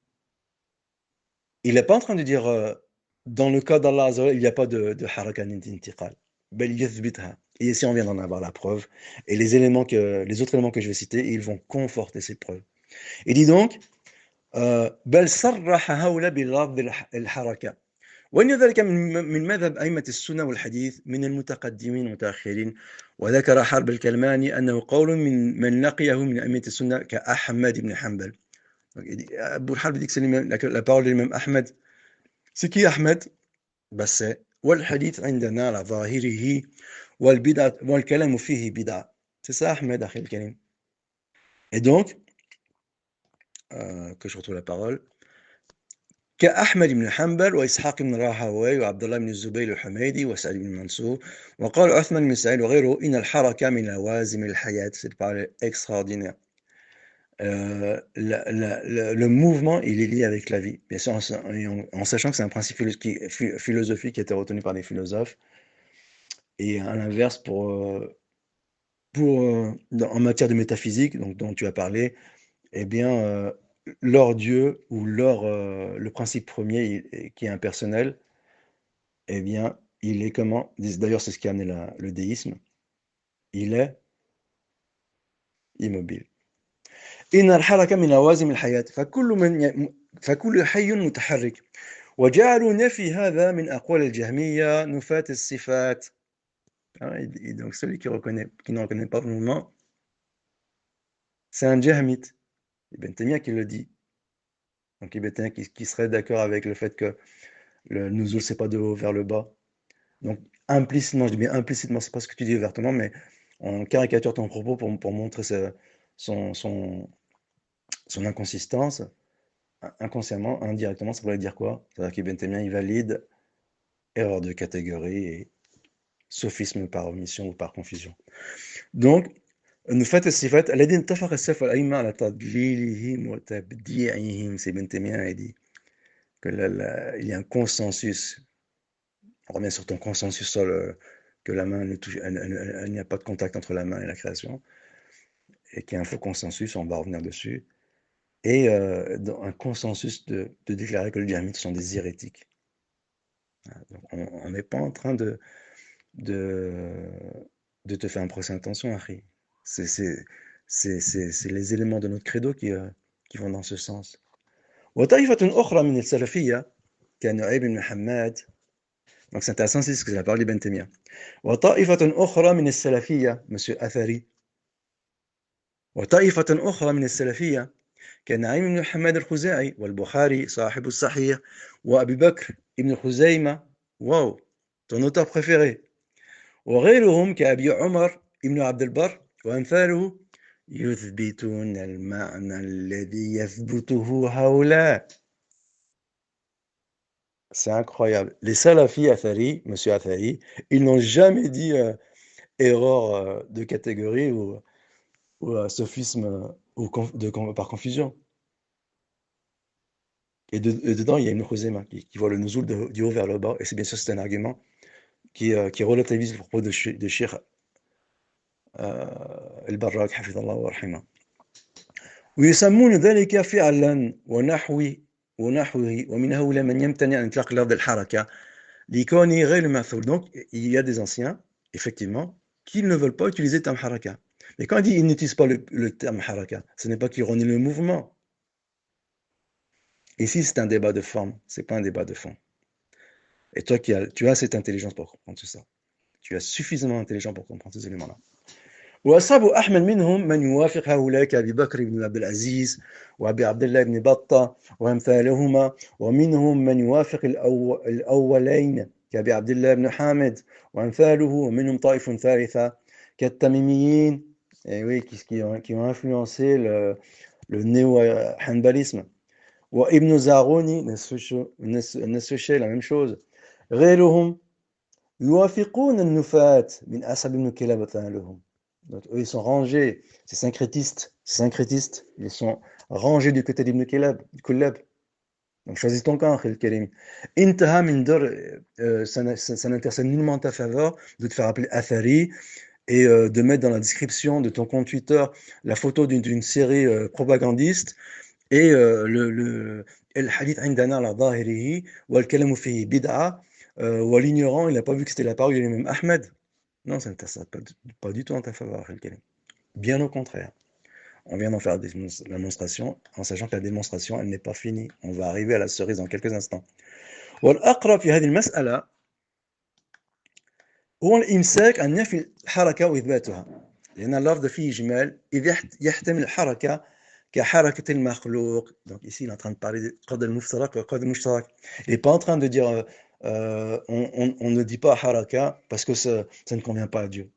Il n'est pas en train de dire dans le cas d'Allah il n'y a pas de haraka n'intiqal. بل يثبتها. Et ici on vient d'en avoir la preuve. Et les autres éléments que je vais citer, ils vont conforter ces preuves. Il dit donc بل صرح هؤلاء بلفظ الحركة. وإن ذلك من مذهب أئمة السنة والحديث من المتقدمين والمتأخرين. وذكر حرب الكلماني أنه قول من لقيه من أئمة السنة كأحمد بن حنبل. أبو الحرب dit que c'est la parole de l'imam Ahmed. C'est qui Ahmed? بس والحديث عندنا على ظاهره والبدعة والكلام فيه بدعة. C'est ça Ahmed, أخي الكريم. Et donc, que je retrouve la parole. كأحمد بن حنبل وإسحاق بن راهوي وعبد الله بن الزبير الحميدي وسعيد بن منصور وقال عثمان بن سعيد وغيره إن الحركة من لوازم الحياة. C'est une parole extraordinaire. Le mouvement, il est lié avec la vie. Bien sûr, en sachant que c'est un principe philosophique qui a été retenu par des philosophes. Et à l'inverse, en matière de métaphysique, donc, dont tu as parlé, eh bien, leur Dieu ou le principe premier qui est impersonnel, eh bien, il est comment? D'ailleurs, c'est ce qui a amené le déisme. Il est immobile. إن الحركة من لوازم الحياة فكل حي متحرك وجعلوا نفي هذا من أقوال الجهمية نفاة الصفات. Et donc celui qui ne reconnaît pas le mouvement, c'est un jahmite. Ibn Taymiyyah qui le dit. Donc Ibn Taymiyyah qui serait d'accord avec le fait que le nuzul c'est pas de haut vers le bas. Donc implicitement, je dis bien implicitement, c'est pas ce que tu dis ouvertement, mais on caricature ton propos pour montrer son inconsistance. Inconsciemment, indirectement, ça voudrait dire quoi? C'est-à-dire qu'Ibn Taymiyyah, il valide erreur de catégorie et sophisme par omission ou par confusion. Donc, نفاة الصفات الذين اتفق السلف والأئمة على تضليلهم وتبديعهم. C'est Ibn Taymiyyah, il dit qu'il y a un consensus. On revient sur ton consensus sur que la main ne touche, il n'y a pas de contact entre la main et la création, et qu'il y a un faux consensus, on va revenir dessus. Et un consensus de déclarer que les jahmites sont des hérétiques. Donc on n'est pas en train de de, de te faire un procès d'intention, Harry. C'est c'est- c'est les éléments de notre credo qui vont dans ce sens. وطائفة أخرى من السلفية كنعيم بن حماد. Donc c'est intéressant, c'est ce que j'ai parlé d'Ibn Taymiyyah. وطائفة أخرى من السلفية, Monsieur Athari. وطائفة أخرى من السلفية كنعيم بن حماد الخزاعي والبخاري صاحب الصحيح وأبي بكر ابن خزيمة. واو, ton auteur préféré. وغيرهم كأبي عمر ابن عبد البر وأمثاله يثبتون المعنى الذي يثبته هؤلاء. C'est incroyable. Les salafis Athari, Monsieur Athari, ils n'ont jamais dit erreur de catégorie ou sophisme par confusion. Et dedans, il y a une Khuzaima qui voit le nuzul du haut vers le bas. Et c'est bien sûr, c'est un argument qui relativise le propos de Cheikh البراك حفظه الله ورحمه. ويسمون ذلك فعلا ونحوه ومن هؤلاء من يمتنع عن إطلاق لفظ الحركة لكونه غير مأثور. Donc, il y a des anciens, effectivement, qui ne veulent pas utiliser le terme haraka. Mais quand il dit qu'ils n'utilisent pas le terme haraka, ce n'est pas qu'ils renient le mouvement. Ici, c'est un débat de forme, c'est pas un débat de fond. Et toi, tu as cette intelligence pour comprendre tout ça. Tu es suffisamment intelligent pour comprendre ces éléments-là. وأصحاب أحمد منهم من يوافق هؤلاء كأبي بكر بن عبد العزيز وأبي عبد الله بن بطة وأمثالهما ومنهم من يوافق الأولين كأبي عبد الله بن حامد وأمثاله ومنهم طائف ثالثة كالتميميين oui, qui ont influencé le néo-hanbalisme وابن زاغوني نفس الشيء la même chose غيرهم يوافقون النفاة من أصحاب ابن كلاب وأمثالهم. Donc, eux, ils sont rangés, ces syncrétistes, ils sont rangés du côté d'Ibn Kullab. Donc, choisis ton camp, Khil Karim. Intaha min dar, ça n'intéresse nullement en ta faveur de te faire appeler Athari et de mettre dans la description de ton compte Twitter la photo d'une série propagandiste et le hadith indana ala dhahirihi wal kalamu fihi bid'a ou l'ignorant, il n'a pas vu que c'était la parole de l'imam Ahmed. Non, ça n'intéresse pas du tout en ta faveur, Khil Karim. Bien au contraire. On vient d'en faire la démonstration, en sachant que la démonstration, elle n'est pas finie. On va arriver à la cerise dans quelques instants. والأقرب في هذه المسألة هو الإمساك عن نفي الحركة وإثباتها، لأن اللفظ فيه إجمال إذ يحتمل الحركة كحركة المخلوق. Donc ici, il est en train de parler de قدر المفترق وقدر المشترك. Il n'est pas en train de dire on ne dit pas haraka parce que ça ne convient pas à Dieu.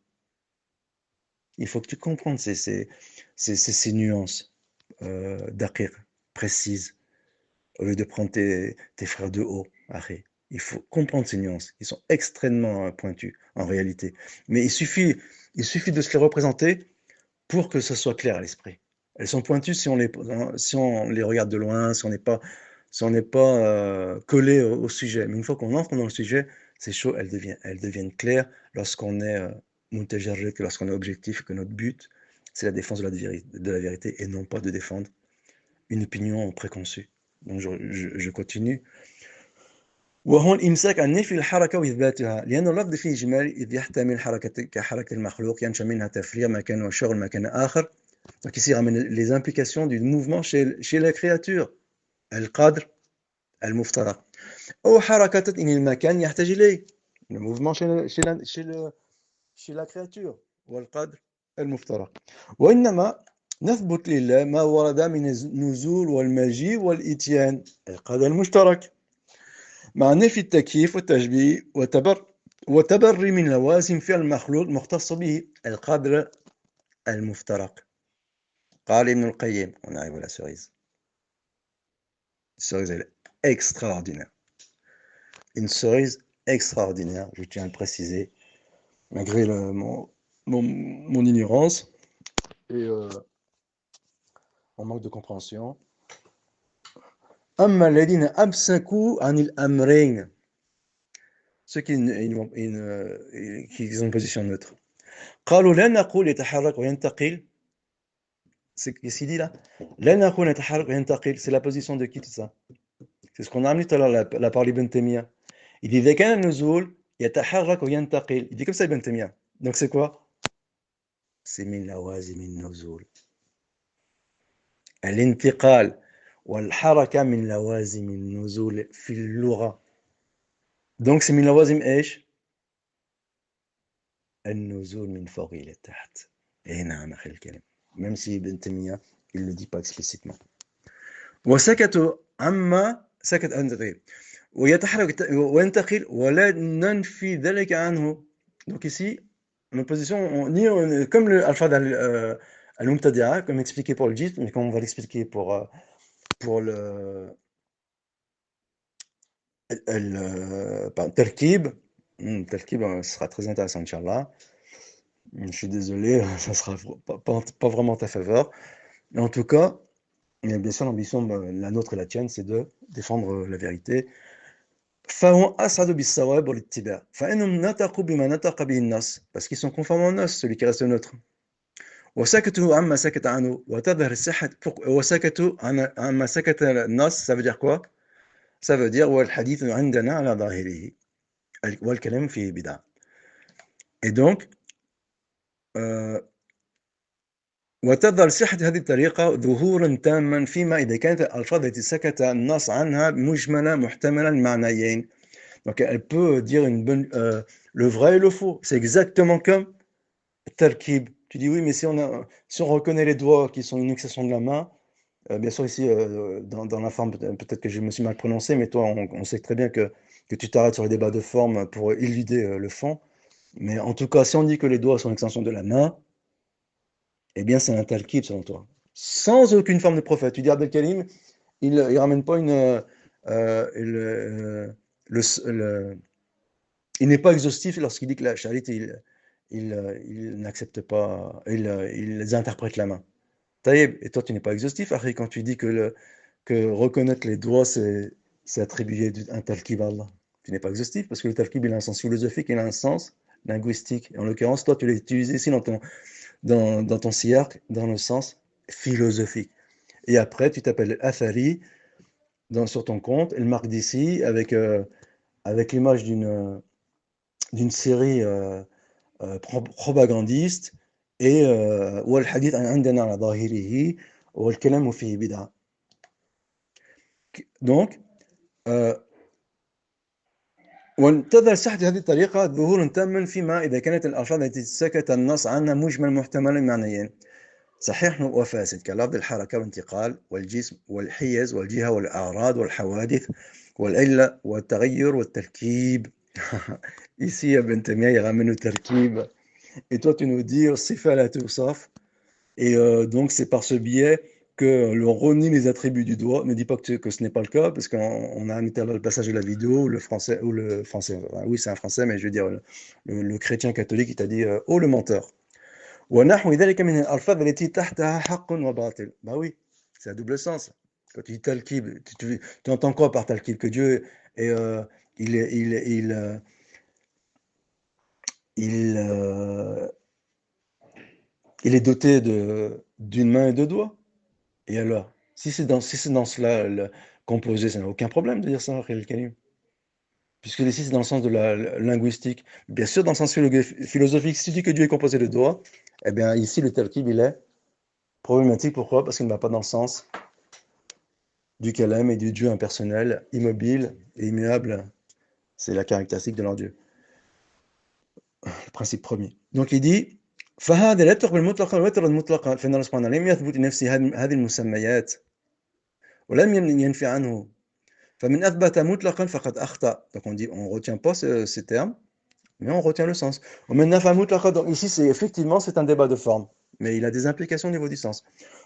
Il faut que tu comprennes ces nuances daqiq, précises, au lieu de prendre tes frères de haut. Arrête. Il faut comprendre ces nuances. Ils sont extrêmement pointus en réalité. Mais il suffit de se les représenter pour que ce soit clair à l'esprit. Elles sont pointues si on les regarde de loin, si on n'est pas collé au sujet. Mais une fois qu'on entre dans le sujet, ces choses, elles deviennent claires lorsqu'on est mutajarrid, lorsqu'on est objectif, que notre but, c'est la défense de la vérité et non pas de défendre une opinion préconçue. Donc je continue. وهو الإمساك عن نفي الحركة وإثباتها لأن اللفظ فيه إجمال إذ يحتمل حركة كحركة المخلوق ينشأ منها تفريغ مكان وشغل مكان آخر. Donc ici, il ramène les implications du mouvement chez la créature. القدر المفترق أو حركة إن المكان يحتاج إليه. Le mouvement chez la créature. والقدر المفترق. وإنما نثبت لله ما ورد من النزول والمجيء والإتيان. القدر المشترك. مع نفي التكييف والتشبيه وتبري من لوازم فعل المخلوق مختص به. القدر المفترق. قال ابن القيم. On arrive à la cerise. Une cerise, elle est extraordinaire. Une cerise extraordinaire, je tiens à le préciser, malgré mon ignorance et mon manque de compréhension. أما الذين أمسكوا عن الأمرين, ceux qui ont une position neutre. قالوا لا نقول يتحرك وينتقل. C'est ce qu'il dit là. لا نقول يتحرك وينتقل, c'est la position de qui tout ça? C'est ce qu'on a amené tout à l'heure, la parole d'Ibn Taymiyyah. Il dit إذا كان النزول يتحرك وينتقل. Il dit comme ça Ibn Taymiyyah. Donc c'est quoi? C'est من لوازم النزول. الانتقال والحركة من لوازم النزول في اللغة. Donc c'est من لوازم إيش؟ النزول من فوق إلى تحت. إيه نعم أخي الكريم. Même si Ibn Taymiyyah il ne le dit pas explicitement. وسكتوا عما سكت عن غير ويتحرك وينتقل ولا ننفي ذلك عنه. Donc ici, en opposition, comme l'alpha al-Mubtadi'a, comme expliqué pour le JIT, mais comme on va l'expliquer pour le Tarkib. Tarkib, ce sera très intéressant, Inch'Allah. Je suis désolé, ça sera pas vraiment ta faveur. Mais en tout cas, bien sûr, l'ambition, la nôtre et la tienne, c'est de défendre la vérité. فهو أسعد بالصواب والاتباع فإنهم نطقوا بما نطق به النص parce qu'ils sont conformes au نص, celui qui reste neutre. وسكتوا عما سكت عنه وتظهر الصحة. وسكتوا عما سكت النص, ça veut dire quoi? Ça veut dire والحديث عندنا على ظاهره والكلام فيه بدعة. Et donc وتظهر صحة هذه الطريقة ظهورا تاما فيما إذا كانت الألفاظ التي سكت النص عنها مجملة محتملة المعنيين. Donc elle peut dire le vrai et le faux. C'est exactement comme Tarkib. Tu dis oui, mais si on reconnaît les doigts qui sont une extension de la main, bien sûr ici dans la forme, peut-être que je me suis mal prononcé, mais toi on sait très bien que tu t'arrêtes sur les débats de forme pour éluder le fond. Mais en tout cas, si on dit que les doigts sont une extension de la main, eh bien c'est un Tarkib selon toi. Sans aucune forme de prophète. Tu dis Abdel Karim, il ramène pas il n'est pas exhaustif lorsqu'il dit que la charité, il n'accepte pas, il interprète la main. Taïeb, et toi tu n'es pas exhaustif, Harry, quand tu dis que reconnaître les doigts, c'est attribuer un talqib à Allah. Tu n'es pas exhaustif, parce que le talqib, il a un sens philosophique, il a un sens linguistique. Et en l'occurrence, toi, tu l'as utilisé ici dans ton siyaq, dans le sens philosophique. Et après, tu t'appelles Athari sur ton compte, il marque d'ici avec l'image d'une série propagandiste et والحديث عندنا على ظاهره والكلام فيه بدعة. Donc وانتظر صحة هذه الطريقة ظهور تاما فيما إذا كانت الألفاظ التي سكت النص عنها مجمل محتمل معنيين صحيح وفاسد كلفظ الحركة والانتقال والجسم والحيز والجهة والأعراض والحوادث والعلة والتغير والتركيب. Ici, Ibn Taymiyyah, il ramène le tarkib. Et toi, tu nous dis, sifa la tusaf. Et donc, c'est par ce biais que l'on renie les attributs du doigt. Ne dis pas que ce n'est pas le cas, parce qu'on a un le passage de la vidéo, le français, oui, c'est un français, mais je veux dire, le chrétien catholique, il t'a dit, oh, le menteur. ونحو ذلك من الألفاظ التي تحتها حق وباطل. Bah oui, c'est à double sens. Quand tu dis talkib, tu entends quoi par talkib? Que Dieu est, il est doté d'une main et de doigts. Et alors, si c'est dans cela composé, ça n'a aucun problème de dire ça, Akhil Karim. Puisque ici, c'est dans le sens de la linguistique. Bien sûr, dans le sens philosophique, si tu dis que Dieu est composé de doigts, eh bien, ici, le talkib, il est problématique. Pourquoi? Parce qu'il ne va pas dans le sens du kalam et du Dieu impersonnel, immobile et immuable. C'est la caractéristique de leur Dieu. Le principe premier. Donc, il dit فهذا لا يتفق بالمطلق والوتر المطلق فإن الله سبحانه لم يثبت لنفسه هذه المسميات ولم ينفي عنه فمن أثبت مطلقا فقد أخطأ. Donc on dit, on retient pas ces termes, mais on retient le sens. ومن نفى مطلقا, donc ici c'est effectivement c'est un débat de forme, mais il a des implications au niveau du sens.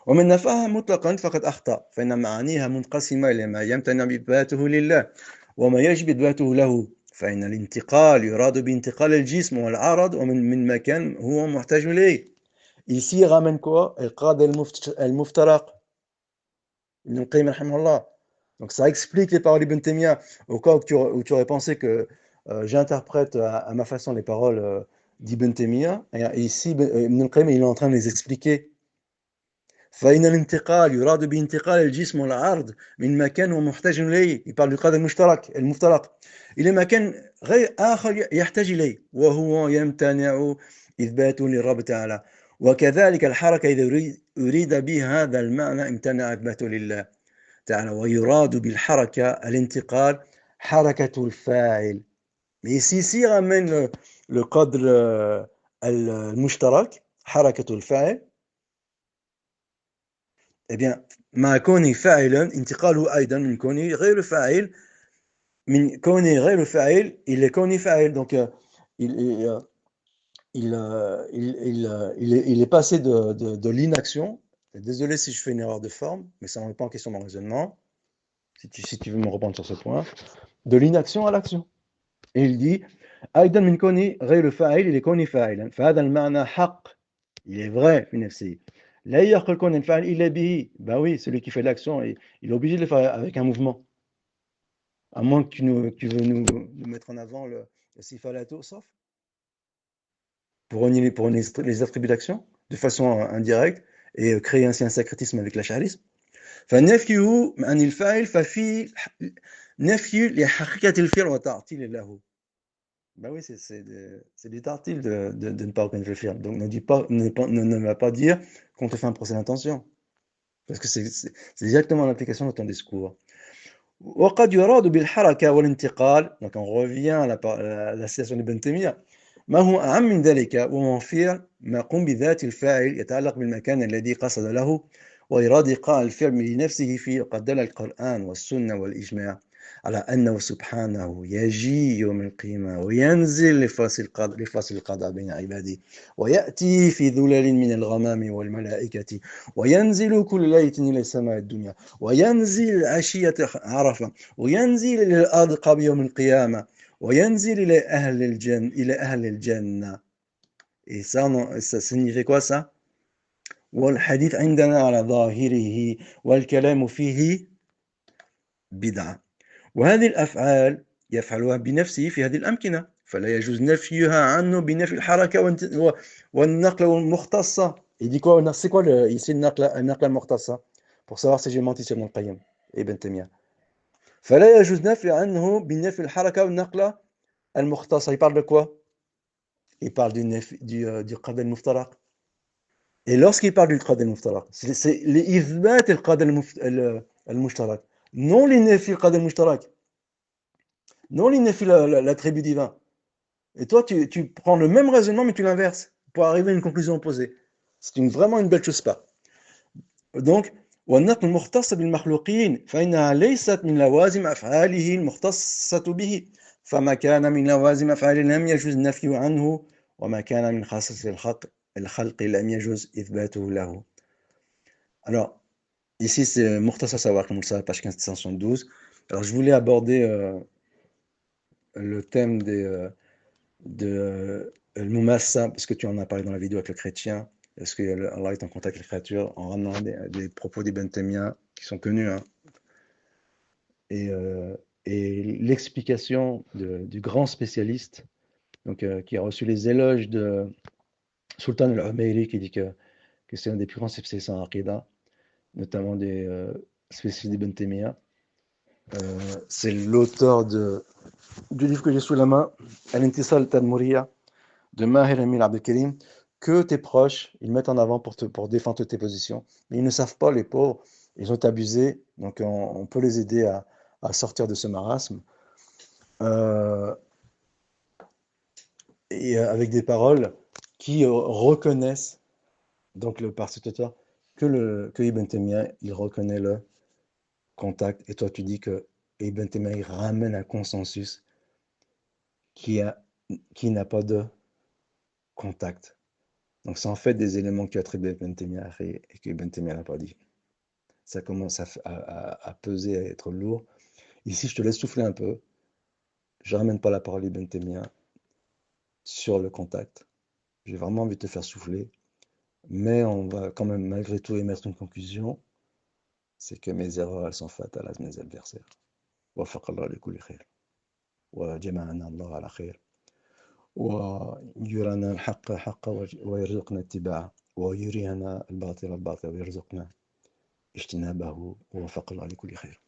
ومن نفاها مطلقا فقد أخطأ فإن معانيها منقسمة إلى ما يمتنع إثباته لله وما يجب إثباته له فإن الانتقال يراد بانتقال الجسم والعرض ومن مكان هو محتاج إليه. Ici il ramène quoi? القاضي المفترق Ibn al-Qayyim rahimahullah. Donc ça explique les paroles d'Ibn Taymiyyah. Au cas où tu aurais pensé que j'interprète à ma façon les paroles d'Ibn Taymiyyah, et ici Ibn al-Qayyim il est en train de les expliquer. فإن الانتقال يراد بانتقال الجسم والعرض من مكان ومحتاج إليه. Il parle du قدر المشترك المفترق إلى مكان غير آخر يحتاج إليه وهو يمتنع إثباته للرب تعالى. وكذلك الحركة إذا أريد بها هذا المعنى امتنع إثباته لله تعالى. ويراد بالحركة الانتقال حركة الفاعل. Mais ici ramène le قدر المشترك حركة الفاعل. Eh bien, مع كونه فاعلا انتقاله أيضا من كونه غير فاعل من كونه غير فاعل إلى كونه فاعل. Donc il est passé de l'inaction. Désolé si je fais une erreur de forme, mais ça ne remet pas en question mon raisonnement. Si tu veux me reprendre sur ce point, de l'inaction à l'action. Et il dit أيضا من كونه غير فاعل إلى كونه فاعلا فهذا المعنى حق. Il est vrai في نفسه. لا يخل كون الفاعل إلا به. Bah oui, celui qui fait l'action, il est obligé de le faire avec un mouvement. À moins que tu veux nous mettre en avant le sifalato, sauf pour les attributs d'action de façon indirecte et créer ainsi un sacrétisme avec l'ash'arisme. فنفيه عن الفاعل ففي نفي لحقيقة الفعل وتعطيل له. Ben oui, c'est du tartile de ne pas reconnaître le fi'l. Donc ne va pas dire qu'on te fait un procès d'intention. Parce que c'est exactement l'application de ton discours. وقد يراد بالحركة والانتقال. Donc on revient à la citation d'Ibn Taymiyyah. ما هو أعم من ذلك وهو فعل ما قم بذات الفاعل يتعلق بالمكان الذي قصد له وإراد إيقاع الفعل لنفسه فيه. وقد دل القرآن والسنة والإجماع على أنه سبحانه يجيء يوم القيامة وينزل لفصل القضاء بين عباده ويأتي في ذلل من الغمام والملائكة وينزل كل ليلة إلى السماء الدنيا وينزل عشية عرفة وينزل إلى الأرض قبل يوم القيامة وينزل إلى أهل الجنة. Et ça signifie quoi ça? والحديث عندنا على ظاهره والكلام فيه بدعة. وهذه الأفعال يفعلها بنفسه في هذه الأمكنة فلا يجوز نفيها عنه بنفي الحركة والنقل المختصة. Il dit quoi? C'est quoi ici النقل المختصة? Pour savoir si j'ai menti sur Ibn Qayyim et Ibn Taymiyyah. فلا يجوز نفي عنه بنفي الحركة والنقل المختصة. Il parle de quoi? Il parle du قدر المفترق. Et lorsqu'il parle du قدر المفترق, c'est l'إثبات القدر المشترك. Non l'نفي القدر المشترك. Non l'نفي l'attribut divin. Et toi, tu prends le même raisonnement, mais tu l'inverses pour arriver à une conclusion opposée. C'est vraiment une belle chose pas. Donc, والنقل المختص بالمخلوقين فإنها ليست من لوازم أفعاله المختصة به فما كان من لوازم أفعاله لم يجوز النفي عنه وما كان من خاصة الخلق لم يجوز إثباته له. Alors, ici c'est Mukhtasar Sawaq al-Mursal, page 1572. Alors, je voulais aborder le thème de Al-Mumassa, parce que tu en as parlé dans la vidéo avec le chrétien. Est-ce que Allah est en contact avec les créatures en ramenant des propos d'Ibn Taymiyyah qui sont connus, hein, et l'explication du grand spécialiste donc, qui a reçu les éloges de Sultan al-Umayri, qui dit que c'est un des plus grands spécialistes en Aqidah, notamment des spécialistes d'Ibn Taymiyyah. C'est l'auteur du livre que j'ai sous la main, Al-Intisal al-Tadmuriyya, de Mahir Emil Abdelkarim, que tes proches, ils mettent en avant pour défendre tes positions. Mais ils ne savent pas, les pauvres, ils ont abusé, donc on peut les aider à sortir de ce marasme. Et avec des paroles qui reconnaissent, donc par cet auteur, que Ibn Taymiyyah, il reconnaît le contact, et toi tu dis que Ibn Taymiyyah, il ramène un consensus qui n'a pas de contact. Donc c'est en fait des éléments qui attribuent à Ibn Taymiyyah et que Ibn Taymiyyah n'a pas dit. Ça commence à peser, à être lourd. Ici, je te laisse souffler un peu. Je ne ramène pas la parole d'Ibn Taymiyyah sur le contact. J'ai vraiment envie de te faire souffler. Mais on va quand même malgré tout émettre une conclusion. C'est que mes erreurs, elles sont fatales à mes adversaires. وفق الله لكل خير وجمعنا الله على خير ويرانا الحق حقا ويرزقنا اتباعه ويرينا الباطل الباطل ويرزقنا اجتنابه ووفق الله لكل خير.